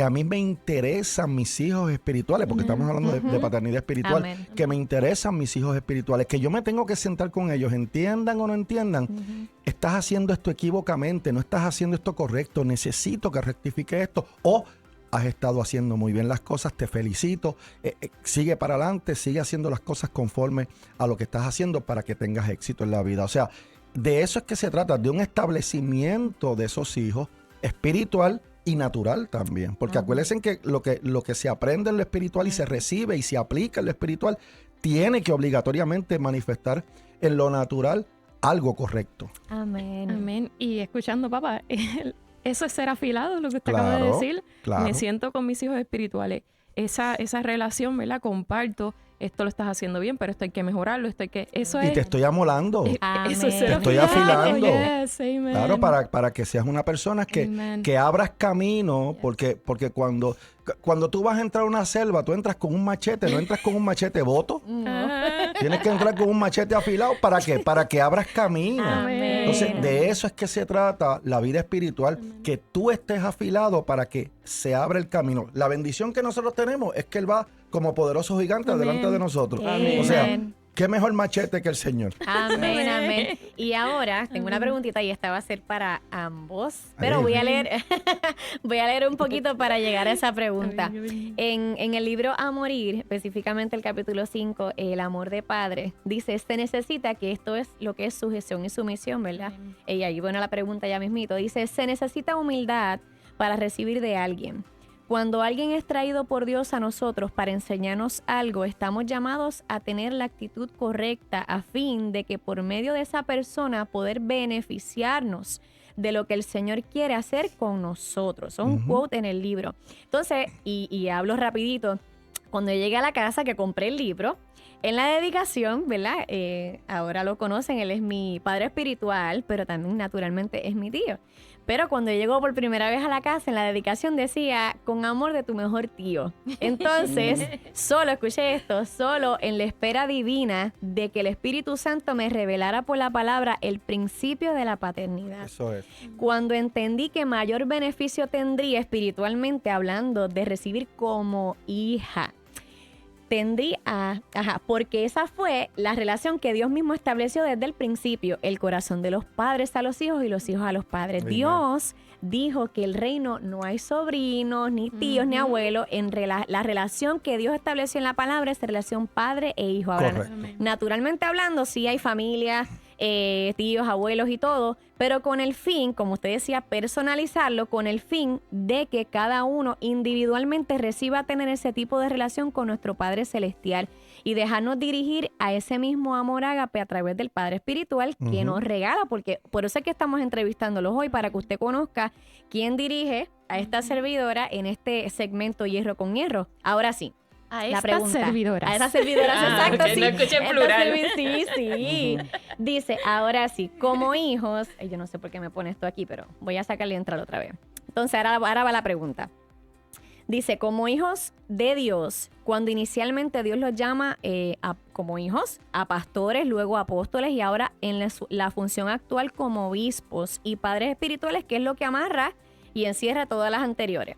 E: a mí me interesan mis hijos espirituales, porque estamos hablando de paternidad espiritual.
D: Amén.
E: Que me interesan mis hijos espirituales, que yo me tengo que sentar con ellos, entiendan o no entiendan. Estás haciendo esto equivocamente, no estás haciendo esto correcto, necesito que rectifique esto, o has estado haciendo muy bien las cosas, te felicito, sigue para adelante, sigue haciendo las cosas conforme a lo que estás haciendo para que tengas éxito en la vida. O sea, de eso es que se trata, de un establecimiento de esos hijos espiritual y natural también. Porque acuérdense que lo que se aprende en lo espiritual y se recibe y se aplica en lo espiritual, tiene que obligatoriamente manifestar en lo natural algo correcto.
D: Amén.
C: Amén. Y escuchando, papá, eso es ser afilado, lo que usted acaba de decir.
E: Claro.
C: Me siento con mis hijos espirituales. Esa relación, ¿verdad? Comparto. Esto lo estás haciendo bien, pero esto hay que mejorarlo, esto hay que... Eso
E: Y
C: es...
E: te estoy amolando.
C: Eso es ser
E: Te estoy afilando.
C: Yes, amen.
E: Claro, para que seas una persona que abras camino, porque cuando tú vas a entrar a una selva, tú entras con un machete, no entras con un machete boto. Tienes que entrar con un machete afilado. ¿Para qué? Para que abras camino.
C: Amén.
E: Entonces, de eso es que se trata la vida espiritual, que tú estés afilado para que se abra el camino. La bendición que nosotros tenemos es que Él va como poderoso gigante delante de nosotros.
D: Amén.
E: O sea, ¿qué mejor machete que el Señor?
D: Amén, amén. Y ahora tengo una preguntita, y esta va a ser para ambos, pero voy a leer un poquito para llegar a esa pregunta. En el libro A Morir, específicamente el capítulo 5, El amor de padre, dice, se necesita, que esto es lo que es sujeción y sumisión, ¿verdad? Y ahí, bueno, la pregunta ya mismito, dice, se necesita humildad para recibir de alguien. Cuando alguien es traído por Dios a nosotros para enseñarnos algo, estamos llamados a tener la actitud correcta a fin de que por medio de esa persona poder beneficiarnos de lo que el Señor quiere hacer con nosotros. Es un quote en el libro. Entonces, y hablo rapidito, cuando llegué a la casa que compré el libro, en la dedicación, ¿verdad? Ahora lo conocen, él es mi padre espiritual, pero también naturalmente es mi tío. Pero cuando llegó por primera vez a la casa, en la dedicación decía, con amor de tu mejor tío. Entonces, escuché esto, solo en la espera divina de que el Espíritu Santo me revelara por la palabra el principio de la paternidad.
E: Eso es.
D: Cuando entendí que mayor beneficio tendría espiritualmente hablando de recibir como hija. Porque esa fue la relación que Dios mismo estableció desde el principio, el corazón de los padres a los hijos y los hijos a los padres.
E: Amen.
D: Dios dijo que el reino no hay sobrinos, ni tíos, ni abuelos. La relación que Dios estableció en la palabra es relación padre e hijo. Ahora,
E: Correcto.
D: naturalmente hablando, sí hay familias, tíos, abuelos y todo, pero con el fin, como usted decía, personalizarlo con el fin de que cada uno individualmente reciba tener ese tipo de relación con nuestro Padre Celestial y dejarnos dirigir a ese mismo amor ágape a través del Padre Espiritual que nos regala, porque por eso es que estamos entrevistándolos hoy, para que usted conozca quién dirige a esta servidora en este segmento Hierro con Hierro. Ahora sí.
C: A
D: La
C: estas
D: pregunta.
C: servidoras.
D: A esas servidoras, exacto,
C: ok,
D: sí.
C: no escuché
D: Estas
C: plural.
D: Sí. Dice, ahora sí, como hijos, yo no sé por qué me pone esto aquí, pero voy a sacarle y entrar otra vez. Entonces, ahora va la pregunta. Dice, como hijos de Dios, cuando inicialmente Dios los llama como hijos, a pastores, luego a apóstoles y ahora en la función actual como obispos y padres espirituales, que es lo que amarra y encierra todas las anteriores.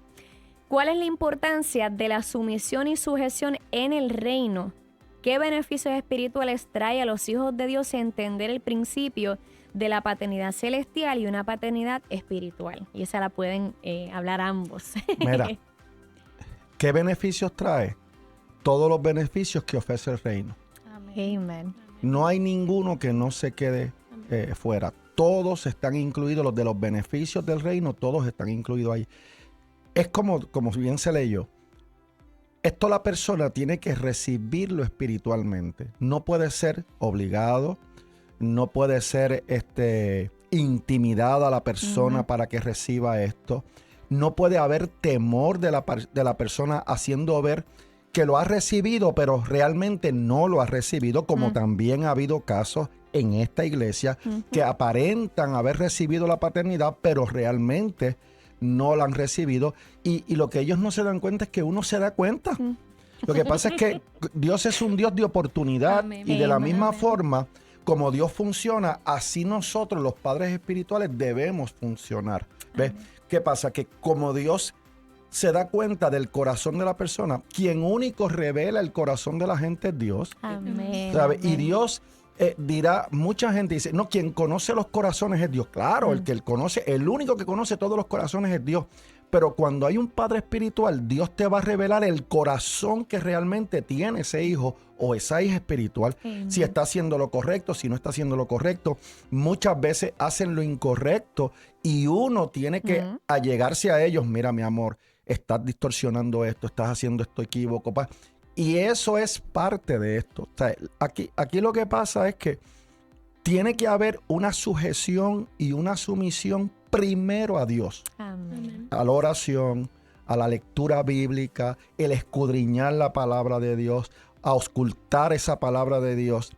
D: ¿Cuál es la importancia de la sumisión y sujeción en el reino? ¿Qué beneficios espirituales trae a los hijos de Dios entender el principio de la paternidad celestial y una paternidad espiritual? Y esa la pueden hablar ambos.
E: Mira, ¿qué beneficios trae? Todos los beneficios que ofrece el reino.
D: Amen.
E: No hay ninguno que no se quede fuera. Todos están incluidos, los de los beneficios del reino, todos están incluidos ahí. Es como bien se leyó. Esto la persona tiene que recibirlo espiritualmente. No puede ser obligado, no puede ser intimidada la persona para que reciba esto. No puede haber temor de la persona haciendo ver que lo ha recibido, pero realmente no lo ha recibido, como también ha habido casos en esta iglesia que aparentan haber recibido la paternidad, pero realmente no la han recibido. Y lo que ellos no se dan cuenta es que uno se da cuenta. Lo que pasa es que Dios es un Dios de oportunidad.
C: Amén.
E: Y de la
C: Amén.
E: misma
C: Amén.
E: forma como Dios funciona, así nosotros los padres espirituales debemos funcionar. ¿Ves? ¿Qué pasa? Que como Dios se da cuenta del corazón de la persona, quien único revela el corazón de la gente es Dios.
D: Amén.
E: ¿Sabe? Y
D: Amén.
E: Dios dirá, mucha gente dice, no, quien conoce los corazones es Dios. Claro, el único que conoce todos los corazones es Dios. Pero cuando hay un padre espiritual, Dios te va a revelar el corazón que realmente tiene ese hijo o esa hija espiritual. Si está haciendo lo correcto, si no está haciendo lo correcto. Muchas veces hacen lo incorrecto y uno tiene que allegarse a ellos. Mira, mi amor, estás distorsionando esto, estás haciendo esto equívoco. Y eso es parte de esto. O sea, aquí lo que pasa es que tiene que haber una sujeción y una sumisión primero a Dios.
D: Amén.
E: A la oración, a la lectura bíblica, el escudriñar la palabra de Dios, a auscultar esa palabra de Dios,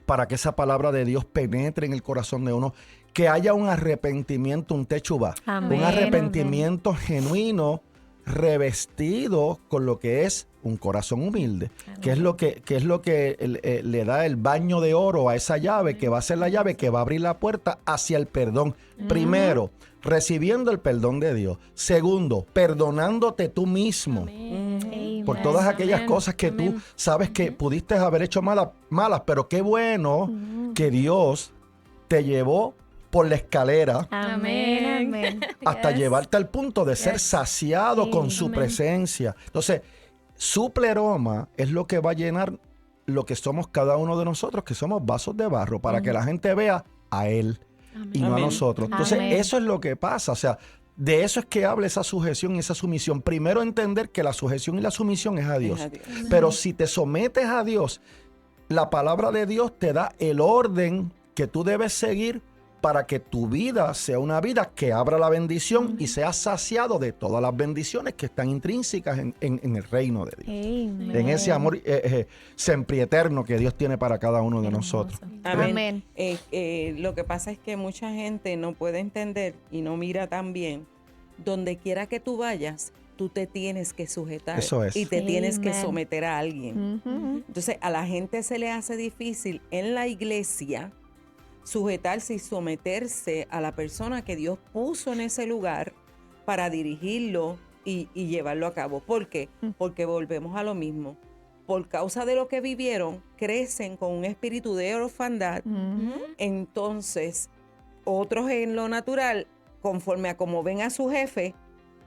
E: para que esa palabra de Dios penetre en el corazón de uno, que haya un arrepentimiento, un techubá,
D: Amén,
E: un arrepentimiento genuino, revestido con lo que es un corazón humilde, que es lo que le da el baño de oro a esa llave, que va a ser la llave que va a abrir la puerta hacia el perdón. Primero, recibiendo el perdón de Dios. Segundo, perdonándote tú mismo por todas aquellas
C: Amén.
E: cosas que
C: Amén.
E: tú sabes que pudiste haber hecho malas, pero qué bueno que Dios te llevó por la escalera
D: Amén. Amén.
E: hasta llevarte al punto de ser saciado con su
C: Amén.
E: presencia. Entonces, su pleroma es lo que va a llenar lo que somos cada uno de nosotros, que somos vasos de barro, para que la gente vea a Él y no a
F: Amén.
E: nosotros. Entonces,
D: Amén.
E: eso es lo que pasa. O sea, de eso es que habla esa sujeción y esa sumisión. Primero, entender que la sujeción y la sumisión es a Dios.
F: Es a Dios.
E: Pero si te sometes a Dios, la palabra de Dios te da el orden que tú debes seguir para que tu vida sea una vida que abra la bendición y sea saciado de todas las bendiciones que están intrínsecas en el reino de Dios.
D: Amen.
E: En ese amor siempre eterno que Dios tiene para cada uno de nosotros.
F: Amén.
D: Amén.
F: Lo que pasa es que mucha gente no puede entender y no mira tan bien. Donde quiera que tú vayas, tú te tienes que sujetar.
E: Eso es.
F: Y te tienes que
D: Amen.
F: someter a alguien.
D: Ujú.
F: Entonces, a la gente se le hace difícil en la iglesia sujetarse y someterse a la persona que Dios puso en ese lugar para dirigirlo y llevarlo a cabo. ¿Por qué? Porque volvemos a lo mismo. Por causa de lo que vivieron, crecen con un espíritu de orfandad. Entonces, otros en lo natural, conforme a como ven a su jefe,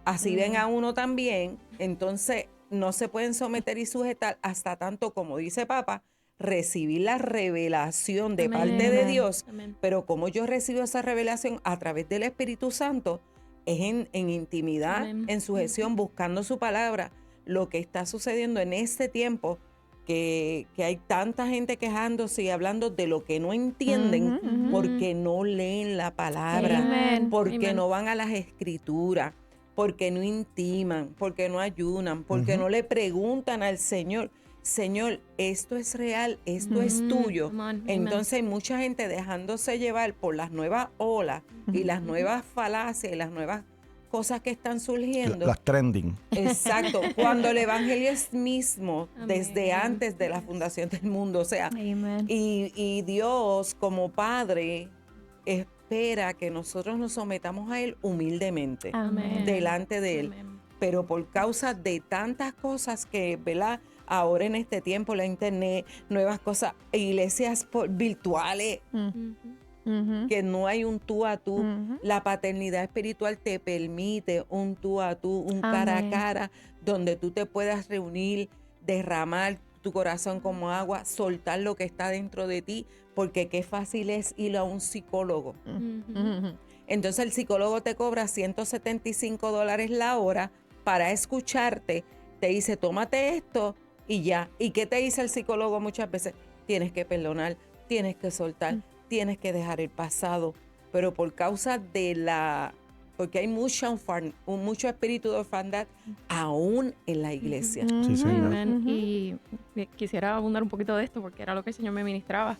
F: así ven a uno también. Entonces, no se pueden someter y sujetar hasta tanto, como dice Papa, recibir la revelación de
C: Amén.
F: parte de Dios.
C: Amén.
F: Pero como yo recibo esa revelación a través del Espíritu Santo, es en intimidad,
C: Amén.
F: en sujeción, buscando su palabra. Lo que está sucediendo en este tiempo, que hay tanta gente quejándose y hablando de lo que no entienden,
D: Ujú, ujú.
F: porque no leen la palabra,
D: Amen.
F: porque
C: Amen.
F: no van a las escrituras, porque no intiman, porque no ayunan, porque no le preguntan al Señor, Señor, esto es real, esto es tuyo.
C: Come on, amen.
F: Entonces hay mucha gente dejándose llevar por las nuevas olas y las nuevas falacias y las nuevas cosas que están surgiendo.
E: Las trending.
F: Exacto, cuando el evangelio es mismo
C: Amén.
F: desde antes de la fundación del mundo, o sea,
D: Amen.
F: y Dios como Padre espera que nosotros nos sometamos a Él humildemente
D: Amén.
F: delante de Él.
C: Amén.
F: Pero por causa de tantas cosas que, ¿verdad? Ahora en este tiempo, la internet, nuevas cosas, iglesias virtuales,
D: Ujú.
F: que no hay un tú a tú.
D: Ujú.
F: La paternidad espiritual te permite un tú a tú, un cara a
D: Amén.
F: cara, donde tú te puedas reunir, derramar tu corazón como agua, soltar lo que está dentro de ti, porque qué fácil es ir a un psicólogo.
D: Ujú.
F: Entonces el psicólogo te cobra $175 la hora para escucharte, te dice, tómate esto y ya. ¿Y qué te dice el psicólogo muchas veces? Tienes que perdonar, tienes que soltar, tienes que dejar el pasado. Pero por causa de porque hay mucho espíritu de orfandad aún en la iglesia.
E: Sí, señor.
C: Amén.
D: Ujú.
C: Y quisiera abundar un poquito de esto porque era lo que el Señor me ministraba.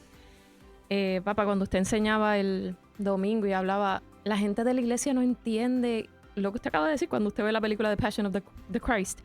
C: Papá, cuando usted enseñaba el domingo y hablaba, la gente de la iglesia no entiende lo que usted acaba de decir cuando usted ve la película The Passion of the Christ.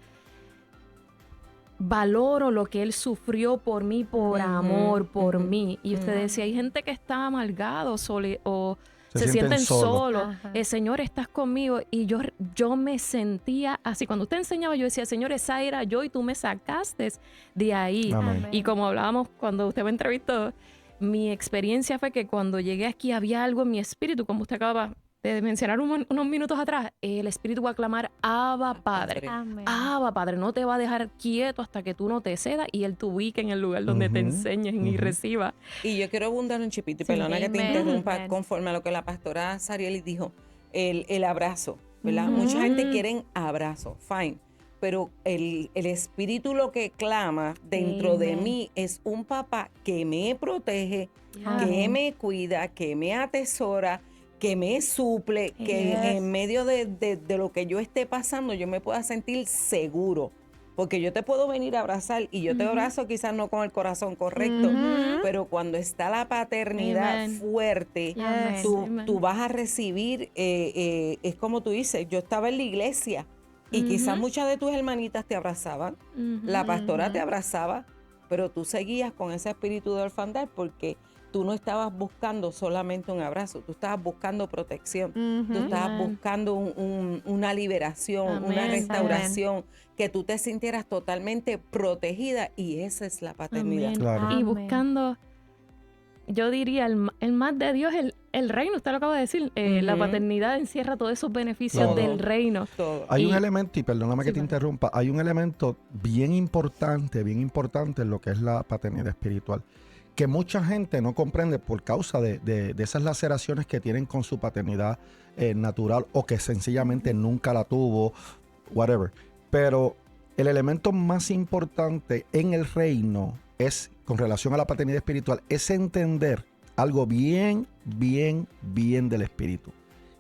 C: Valoro lo que Él sufrió por mí, por
F: Ujú,
C: amor, por
F: ujú,
C: mí. Y usted
F: ujú.
C: decía, hay gente que está amargado o
E: Se
C: se
E: sienten
C: sienten
E: solos.
C: solos.
D: Ajá.
C: Señor, estás conmigo. Y yo me sentía así. Cuando usted enseñaba, yo decía, Señor, esa era yo y tú me sacaste de ahí.
E: Amén.
C: Y como hablábamos cuando usted me entrevistó, mi experiencia fue que cuando llegué aquí había algo en mi espíritu, como usted acaba de mencionar unos minutos atrás, el espíritu va a clamar, Abba Padre.
D: Amén.
C: Abba Padre, no te va a dejar quieto hasta que tú no te cedas y Él te ubique en el lugar donde te
E: Ujú,
C: enseñen y
E: ujú.
C: reciba.
F: Y yo quiero abundar un chipito, y
C: Sí.
F: perdona que te
D: Amen.
F: interrumpa,
D: Amen.
F: conforme a lo que la pastora Sarieli dijo, el abrazo, ¿verdad?
C: Ujú.
F: Mucha gente quiere abrazo, fine, pero el espíritu lo que clama dentro de
D: Amen.
F: mí es un papá que me protege, que
D: Amén.
F: me cuida, que me atesora, que me suple, que
D: Yes.
F: en medio de lo que yo esté pasando yo me pueda sentir seguro. Porque yo te puedo venir a abrazar y yo te abrazo quizás no con el corazón correcto,
D: Ujú.
F: pero cuando está la paternidad
C: Amen.
F: fuerte,
C: Yes.
F: tú
C: Amen.
F: vas a recibir, es como tú dices, yo estaba en la iglesia y quizás
C: Ujú.
F: muchas de tus hermanitas te abrazaban, la pastora te abrazaba, pero tú seguías con ese espíritu de orfandad porque tú no estabas buscando solamente un abrazo, tú estabas buscando protección, tú
D: Ujú.
F: estabas
C: Amen.
F: buscando una liberación, una
C: Amén.
F: restauración, que tú te sintieras totalmente protegida y esa es la paternidad.
C: Amén.
E: Claro.
C: Y
D: Amén.
C: buscando, yo diría, el más de Dios, el reino, usted lo acaba de decir. La
F: Ujú.
C: paternidad encierra todos esos beneficios
E: Claro.
C: del reino.
F: Todo.
E: Hay un
C: Y-
E: elemento, y perdóname
C: Sí,
E: que te
C: vale.
E: interrumpa, hay un elemento bien importante en lo que es la paternidad espiritual, que mucha gente no comprende por causa de esas laceraciones que tienen con su paternidad natural o que sencillamente nunca la tuvo, whatever. Pero el elemento más importante en el reino es, con relación a la paternidad espiritual, es entender algo bien, bien, bien del Espíritu.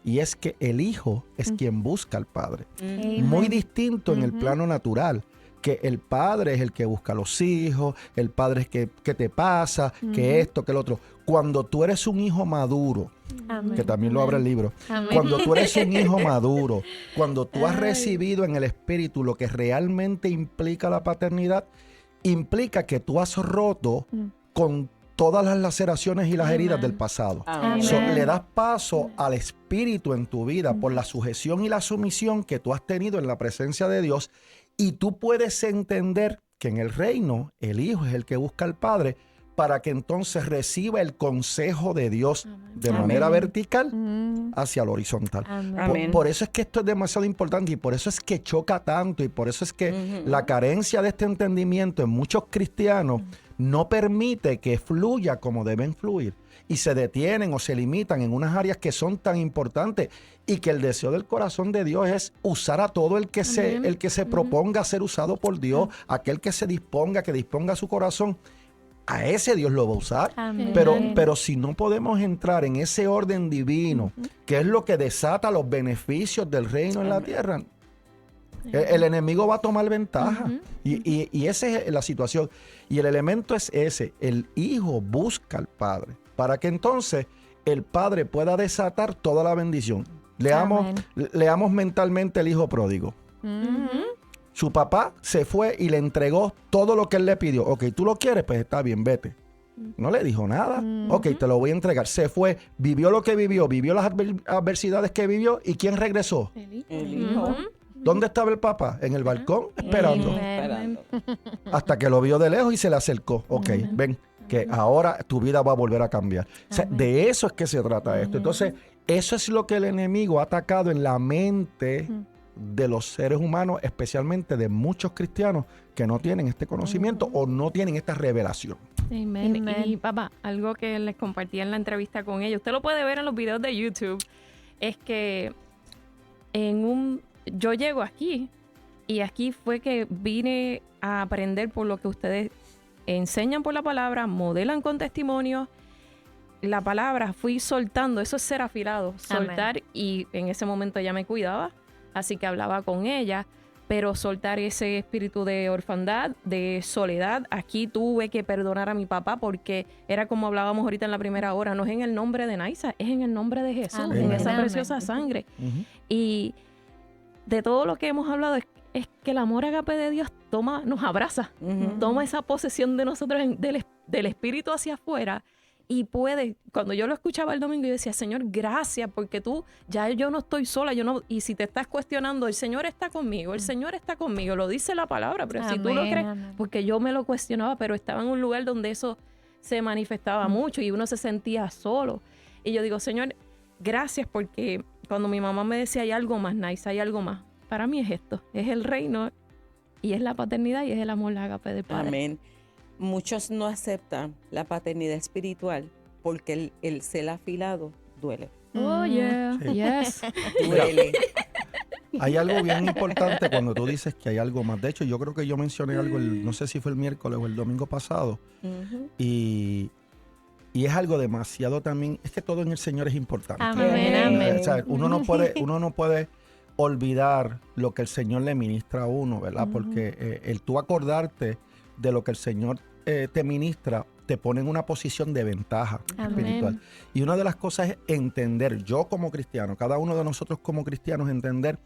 E: Y es que el Hijo es quien busca al Padre.
D: Amen.
E: Muy distinto en el plano natural, que el Padre es el que busca a los hijos, el Padre es que te pasa, que esto, que el otro. Cuando tú eres un hijo maduro,
D: Amén.
E: que también lo abre el libro,
D: Amén.
E: cuando tú eres un hijo maduro, cuando tú has recibido en el Espíritu lo que realmente implica la paternidad, implica que tú has roto con todas las laceraciones y las heridas del pasado.
F: Amén.
E: So, le das paso al Espíritu en tu vida por la sujeción y la sumisión que tú has tenido en la presencia de Dios, y tú puedes entender que en el reino el Hijo es el que busca al Padre para que entonces reciba el consejo de Dios de manera vertical hacia lo horizontal.
D: Amén.
F: Amén.
E: Por eso es que esto es demasiado importante y por eso es que choca tanto y por eso es que la carencia de este entendimiento en muchos cristianos no permite que fluya como deben fluir y se detienen o se limitan en unas áreas que son tan importantes, y que el deseo del corazón de Dios es usar a todo el que se proponga a ser usado por Dios, aquel que se disponga, que disponga su corazón. A ese Dios lo va a usar.
D: Amén.
E: Pero si no podemos entrar en ese orden divino, que es lo que desata los beneficios del reino en la tierra, el enemigo va a tomar ventaja. Y esa es la situación. Y el elemento es ese: el Hijo busca al Padre para que entonces el Padre pueda desatar toda la bendición. Leamos mentalmente el Hijo pródigo. Su papá se fue y le entregó todo lo que él le pidió. Ok, tú lo quieres, pues está bien, vete. No le dijo nada. Ok, te lo voy a entregar. Se fue, vivió lo que vivió las adversidades que vivió. ¿Y quién regresó?
F: El Hijo.
E: ¿Dónde estaba el papá? En el balcón, esperando.
F: Esperando.
E: Hasta que lo vio de lejos y se le acercó. Ok, ven, que ahora tu vida va a volver a cambiar. O sea, de eso es que se trata esto. Entonces, eso es lo que el enemigo ha atacado en la mente de los seres humanos, especialmente de muchos cristianos que no tienen este conocimiento o no tienen esta revelación.
C: Amen.
D: Amen.
C: Y papá, algo que les compartí en la entrevista con ella, usted lo puede ver en los videos de YouTube, es que yo llego aquí y aquí fue que vine a aprender por lo que ustedes enseñan por la palabra, modelan con testimonios. La palabra fui soltando, eso es ser afilado, soltar.
D: Amén.
C: Y en ese momento ella me cuidaba, así que hablaba con ella, pero soltar ese espíritu de orfandad, de soledad. Aquí tuve que perdonar a mi papá porque era como hablábamos ahorita en la primera hora, no es en el nombre de Naisa, es en el nombre de Jesús,
D: Amén.
C: en esa
D: Amén.
C: preciosa sangre. Y de todo lo que hemos hablado es que el amor ágape de Dios nos abraza, toma esa posesión de nosotros del espíritu hacia afuera. Y cuando yo lo escuchaba el domingo, yo decía, Señor, gracias, porque yo no estoy sola, y si te estás cuestionando, el Señor está conmigo, lo dice la palabra, pero si tú lo
D: Amén,
C: crees,
D: amén.
C: porque yo me lo cuestionaba, pero estaba en un lugar donde eso se manifestaba mucho y uno se sentía solo. Y yo digo, Señor, gracias, porque cuando mi mamá me decía, hay algo más, Nice, hay algo más, para mí es esto, es el reino, y es la paternidad, y es el amor ágape del Padre.
F: Amén. Muchos no aceptan la paternidad espiritual porque el ser afilado duele.
C: Oh, yeah,
E: Sí.
C: yes.
F: Duele.
E: Hay algo bien importante cuando tú dices que hay algo más. De hecho, yo creo que yo mencioné algo, no sé si fue el miércoles o el domingo pasado,
F: Ujú.
E: y es algo demasiado también, es que todo en el Señor es importante.
D: Amén, amén.
E: O sea, uno no puede olvidar lo que el Señor le ministra a uno, ¿verdad? Porque el tú acordarte de lo que el Señor te ministra, te pone en una posición de ventaja
D: Amén.
E: espiritual. Y una de las cosas es entender, yo como cristiano, cada uno de nosotros como cristianos, entender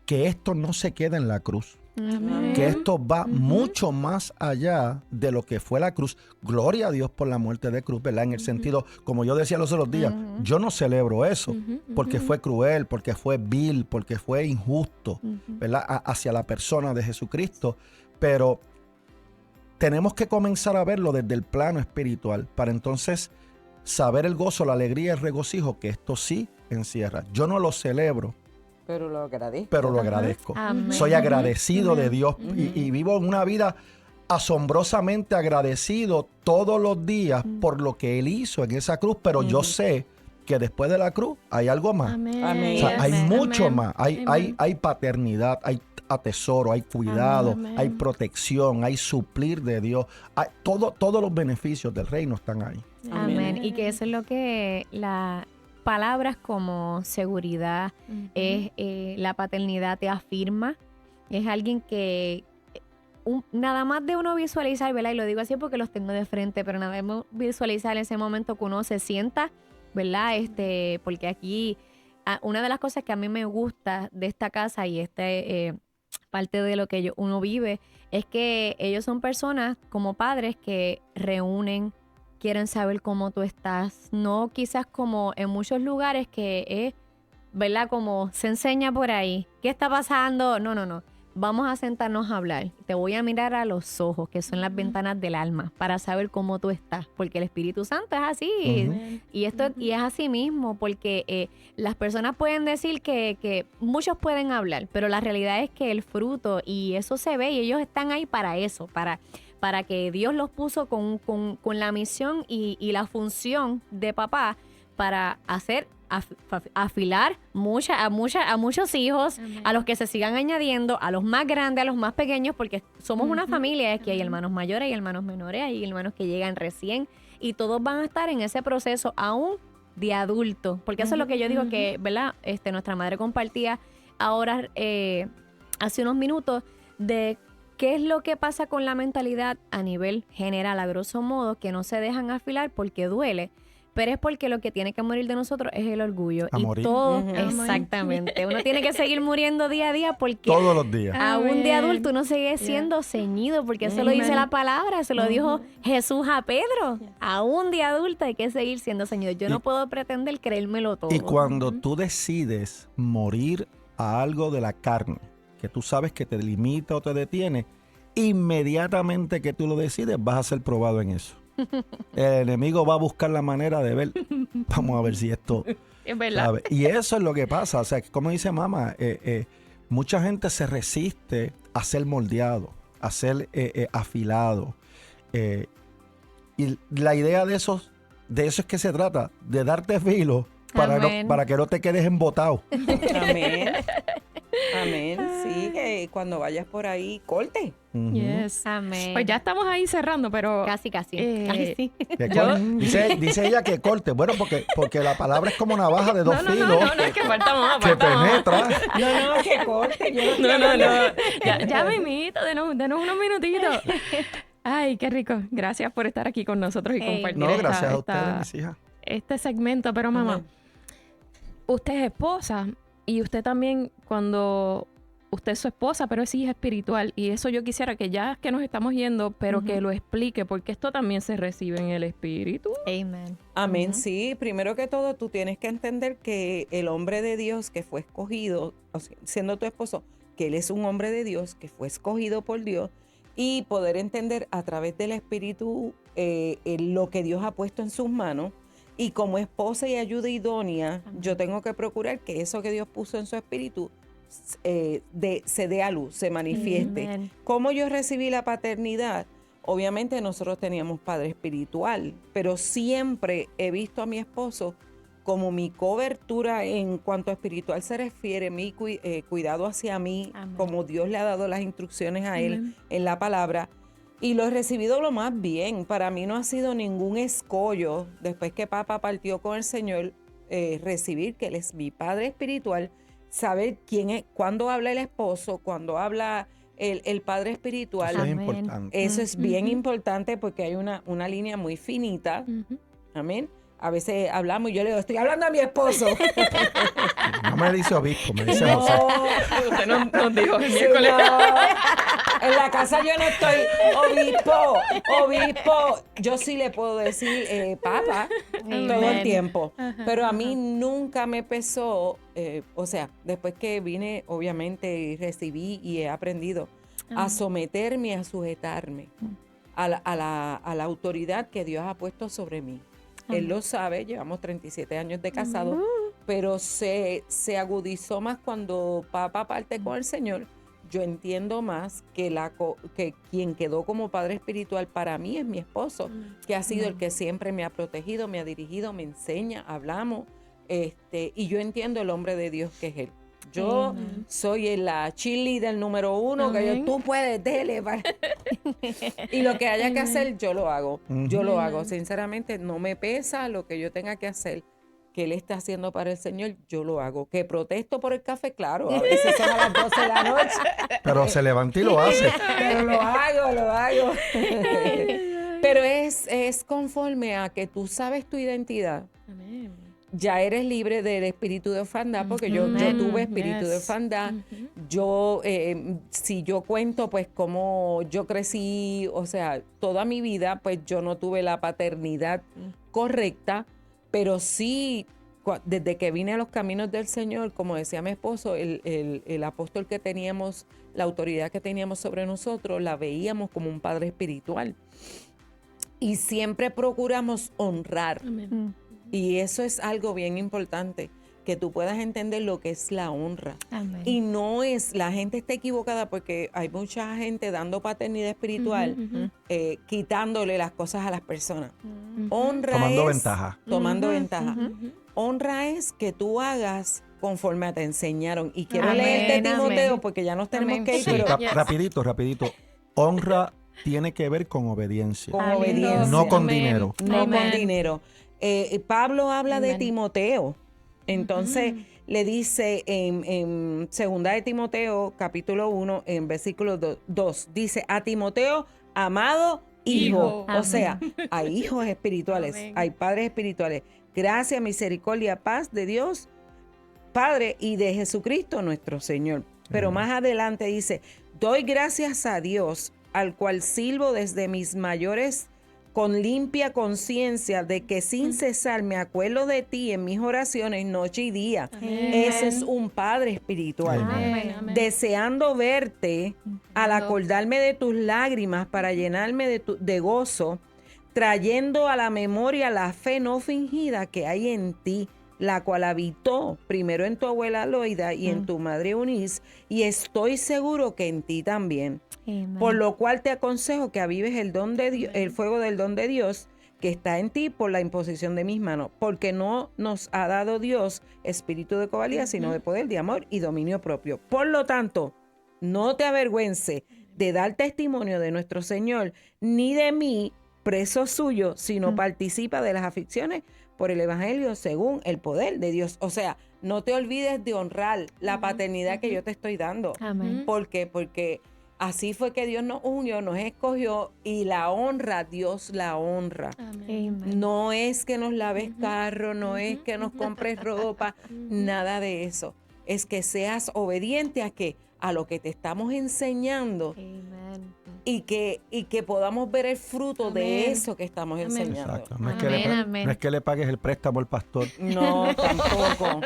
E: que esto no se queda en la cruz.
C: Amén.
E: Que esto va mucho más allá de lo que fue la cruz. Gloria a Dios por la muerte de cruz, ¿verdad? En el sentido, como yo decía los otros días, yo no celebro eso porque fue cruel, porque fue vil, porque fue injusto, ¿verdad? Hacia la persona de Jesucristo. Pero tenemos que comenzar a verlo desde el plano espiritual para entonces saber el gozo, la alegría, el regocijo que esto sí encierra. Yo no lo celebro,
F: Pero lo agradezco.
E: pero lo agradezco.
D: Amén.
E: Soy agradecido de Dios y vivo una vida asombrosamente agradecido todos los días por lo que Él hizo en esa cruz, pero yo sé que después de la cruz hay algo más.
C: Amén.
F: Amén.
E: O sea, hay
D: Amén.
E: mucho más.
C: Amén.
E: Hay paternidad, hay atesoro, hay cuidado,
C: Amén.
E: hay protección, hay suplir de Dios. Todos los beneficios del reino están ahí.
D: Amén. Y que eso es lo que las palabras como seguridad, es la paternidad te afirma, es alguien que nada más de uno visualizar, ¿verdad? Y lo digo así porque los tengo de frente, pero nada más visualizar ese momento que uno se sienta, ¿verdad? Porque aquí una de las cosas que a mí me gusta de esta casa y parte de lo que uno vive es que ellos son personas como padres que reúnen, quieren saber cómo tú estás, no quizás como en muchos lugares que es, ¿verdad? Como se enseña por ahí, ¿qué está pasando? No. Vamos a sentarnos a hablar. Te voy a mirar a los ojos, que son las ventanas del alma, para saber cómo tú estás, porque el Espíritu Santo es así. Y es así mismo, porque las personas pueden decir que muchos pueden hablar, pero la realidad es que el fruto, y eso se ve, y ellos están ahí para eso, para que Dios los puso con la misión y la función de papá para afilar a muchos hijos, a los que se sigan añadiendo, a los más grandes, a los más pequeños, porque somos una familia, es que hay hermanos mayores, hay hermanos menores, hay hermanos que llegan recién, y todos van a estar en ese proceso aún de adulto, porque eso es lo que yo digo que, ¿verdad? Nuestra madre compartía ahora, hace unos minutos, de qué es lo que pasa con la mentalidad a nivel general, a grosso modo, que no se dejan afilar porque duele. Pero es porque lo que tiene que morir de nosotros es el orgullo.
E: A morir.
D: Todo, exactamente. Uno tiene que seguir muriendo día a día porque
E: Todos los días.
D: aún de adulto uno sigue siendo ceñido, porque eso lo dice la palabra, se lo dijo Jesús a Pedro. Aún de adulto hay que seguir siendo ceñido. Yo no puedo pretender creérmelo todo.
E: Y cuando tú decides morir a algo de la carne, que tú sabes que te limita o te detiene, inmediatamente que tú lo decides vas a ser probado en eso. El enemigo va a buscar la manera de ver, vamos a ver si esto
C: Es verdad.
E: ¿sabe? Y eso es lo que pasa, o sea, como dice mamá, mucha gente se resiste a ser moldeado, a ser afilado, y la idea de eso es que se trata, de darte filo para que no te quedes embotado.
F: Amén. Amén. Sí, que cuando vayas por ahí, corte.
C: Yes.
D: Amén.
C: Pues ya estamos ahí cerrando, pero
D: Casi.
C: Eh,
D: sí.
E: Que
C: Yo-
E: dice ella que corte, bueno, porque la palabra es como navaja de dos
C: no,
E: filos
C: no, es que falta más,
E: que
C: falta más.
E: penetra.
F: No, que corte. Yo no estoy
C: No.
F: hablando.
C: Ya mismito, denos unos minutitos. Ay, qué rico. Gracias por estar aquí con nosotros y
D: Hey.
C: compartir
E: No, gracias a ustedes,
C: esta-
E: mis hijas.
C: este segmento. Pero mamá,
F: Amén.
C: usted es esposa y usted también, cuando usted es su esposa, pero es hija espiritual, y eso yo quisiera que ya que nos estamos yendo, pero que lo explique, porque esto también se recibe en el espíritu.
D: Amen.
F: Amén, sí. Primero que todo, tú tienes que entender que el hombre de Dios que fue escogido, o sea, siendo tu esposo, que él es un hombre de Dios que fue escogido por Dios, y poder entender a través del espíritu lo que Dios ha puesto en sus manos. Y como esposa y ayuda idónea, yo tengo que procurar que eso que Dios puso en su espíritu se dé a luz, se manifieste.
D: Amen.
F: ¿Cómo yo recibí la paternidad? Obviamente nosotros teníamos padre espiritual, pero siempre he visto a mi esposo como mi cobertura en cuanto a espiritual se refiere, mi cuidado hacia mí,
D: Amén.
F: como Dios le ha dado las instrucciones a él en la palabra. Y lo he recibido lo más bien. Para mí no ha sido ningún escollo, después que papá partió con el Señor, recibir que él es mi padre espiritual, saber quién es, cuándo habla el esposo, cuándo habla el padre espiritual.
E: Eso es
D: Amén.
E: importante.
F: Eso es bien importante porque hay una línea muy finita. Amén. A veces hablamos y yo le digo, estoy hablando a mi esposo.
E: No me dice obispo, me dice
F: No,
E: José.
C: Usted nos dijo el
F: sí,
C: miércoles.
F: no. En la casa yo no estoy obispo. Yo sí le puedo decir papa todo el tiempo. Pero a mí nunca me pesó, o sea, después que vine, obviamente, y recibí y he aprendido a someterme, a sujetarme a la autoridad que Dios ha puesto sobre mí. Él lo sabe, llevamos 37 años de casado, pero se agudizó más cuando papá parte con el Señor. Yo entiendo más que quien quedó como padre espiritual para mí es mi esposo, que ha sido el que siempre me ha protegido, me ha dirigido, me enseña, hablamos, y yo entiendo el hombre de Dios que es él. Yo soy la cheerleader número 1, que
C: Amén.
F: tú puedes, dele. Y lo que haya que hacer, yo lo hago. Yo lo hago.
C: Amen.
F: Sinceramente, no me pesa lo que yo tenga que hacer, que Él está haciendo para el Señor, yo lo hago. Que protesto por el café, claro. A veces son a las 12 de la noche.
E: Pero se levanta y lo hace.
F: Pero lo hago. Pero es conforme a que tú sabes tu identidad.
C: Amén.
F: Ya eres libre del espíritu de orfandad, porque yo tuve espíritu de orfandad. Yo, si yo cuento, pues, cómo yo crecí, o sea, toda mi vida, pues, yo no tuve la paternidad correcta, pero sí, desde que vine a los caminos del Señor, como decía mi esposo, el apóstol que teníamos, la autoridad que teníamos sobre nosotros, la veíamos como un padre espiritual. Y siempre procuramos honrar.
C: Amén.
F: Y eso es algo bien importante, que tú puedas entender lo que es la honra.
D: Amén.
F: Y no es, la gente está equivocada porque hay mucha gente dando paternidad espiritual, quitándole las cosas a las personas. Honra
E: Tomando
F: es,
E: ventaja.
F: Tomando ventaja. Honra es que tú hagas conforme te enseñaron. Y quiero
D: Amén,
F: leerte Timoteo
D: amén.
F: porque ya nos tenemos
C: Amén.
F: que ir,
E: Sí,
F: pero
C: Yes.
E: rapidito. Honra tiene que ver con obediencia.
F: con
D: Amén.
F: obediencia.
E: No con
C: Amén.
E: dinero.
F: No
C: Amén.
F: con dinero. Pablo habla de
C: Amén.
F: Timoteo. Entonces le dice en 2 de Timoteo, capítulo 1, en versículo 2, dice a Timoteo, amado hijo.
C: Hijo.
F: O sea, hay hijos espirituales,
C: Amén.
F: hay padres espirituales. Gracia, misericordia, paz de Dios, Padre y de Jesucristo nuestro Señor. Pero más adelante dice, doy gracias a Dios, al cual sirvo desde mis mayores con limpia conciencia de que sin cesar me acuerdo de ti en mis oraciones noche y día.
C: Amén.
F: Ese es un padre espiritual.
C: Amén. Amén.
F: Deseando verte al acordarme de tus lágrimas para llenarme de gozo, trayendo a la memoria la fe no fingida que hay en ti, la cual habitó primero en tu abuela Loida y en tu madre Eunice, y estoy seguro que en ti también.
D: Amén.
F: Por lo cual te aconsejo que avives el don de Dios, el fuego del don de Dios que está en ti por la imposición de mis manos, porque no nos ha dado Dios espíritu de cobardía, sino de poder, de amor y dominio propio. Por lo tanto, no te avergüences de dar testimonio de nuestro Señor, ni de mí, preso suyo, sino participa de las aflicciones por el evangelio según el poder de Dios. O sea, no te olvides de honrar la paternidad que yo te estoy dando.
D: Amén.
F: ¿Por qué? Porque así fue que Dios nos unió, nos escogió, y la honra, Dios la honra.
C: Amén.
D: Amén.
F: No es que nos laves carro, no es que nos compres ropa, nada de eso. Es que seas obediente a lo que te estamos enseñando
D: Amén.
F: y que podamos ver el fruto de
C: Amén.
F: eso que estamos
C: Amén.
F: enseñando.
E: Exacto. No es,
D: Amén.
E: no es que le pagues el préstamo al pastor.
F: No, tampoco.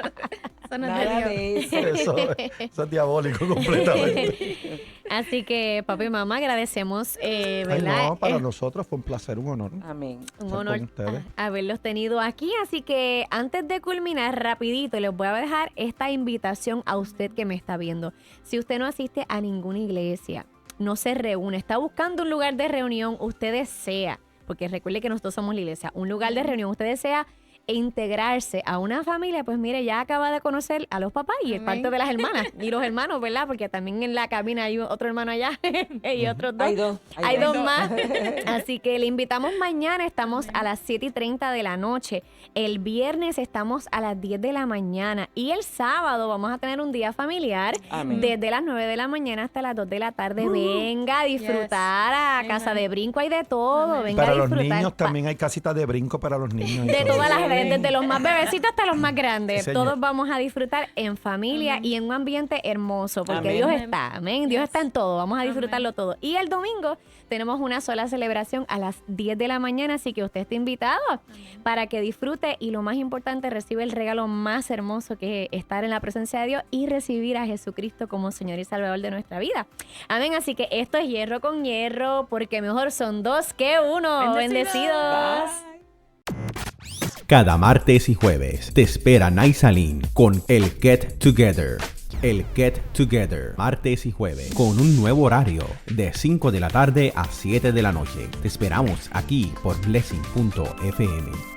C: Eso no es
F: Nada
C: de Dios.
F: de eso.
E: Eso es diabólico completamente.
D: Así que, papi y mamá, agradecemos,
E: Ay,
D: ¿verdad?
E: no, para nosotros fue un placer, un honor.
F: Amén.
D: Un
E: estar
D: honor
E: con ustedes.
D: haberlos tenido aquí. Así que antes de culminar rapidito, les voy a dejar esta invitación a usted que me está viendo. Si usted no asiste a ninguna iglesia, no se reúne, está buscando un lugar de reunión, usted desea, porque recuerde que nosotros somos la iglesia, un lugar de reunión, usted desea integrarse a una familia, pues mire, ya acaba de conocer a los papás y es
C: Amén.
D: parte de las hermanas y los hermanos, ¿verdad? Porque también en la cabina hay otro hermano allá y otros dos.
F: Hay dos.
D: Hay dos más. Así que le invitamos mañana. Estamos a las 7:30 de la noche. El viernes estamos a las 10 de la mañana. Y el sábado vamos a tener un día familiar.
F: Amén.
D: Desde las 9 de la mañana hasta las 2 de la tarde. Venga a disfrutar a
C: Amen.
D: Casa de Brinco. Hay de todo.
C: Amen.
D: Venga
E: Para
D: a
E: los
D: disfrutar.
E: niños también hay casitas de brinco para los niños. y
D: De
E: todo
D: todas
E: eso.
D: las edades, desde los más bebecitos hasta los más grandes.
E: Sí, señor.
D: Todos vamos a disfrutar en familia y en un ambiente hermoso, porque
F: Amén.
D: Dios
C: Amén.
D: está. Amén. Dios está en todo. Vamos a disfrutarlo todo. Y el domingo tenemos una sola celebración a las 10 de la mañana, así que usted está invitado para que disfrute y lo más importante, recibe el regalo más hermoso que es estar en la presencia de Dios y recibir a Jesucristo como Señor y Salvador de nuestra vida. Amén. Así que esto es hierro con hierro, porque mejor son dos que uno. Bendecidos.
A: Cada martes y jueves te espera Naisalin con el Get Together. El Get Together, martes y jueves, con un nuevo horario de 5 de la tarde a 7 de la noche. Te esperamos aquí por Blessing.fm.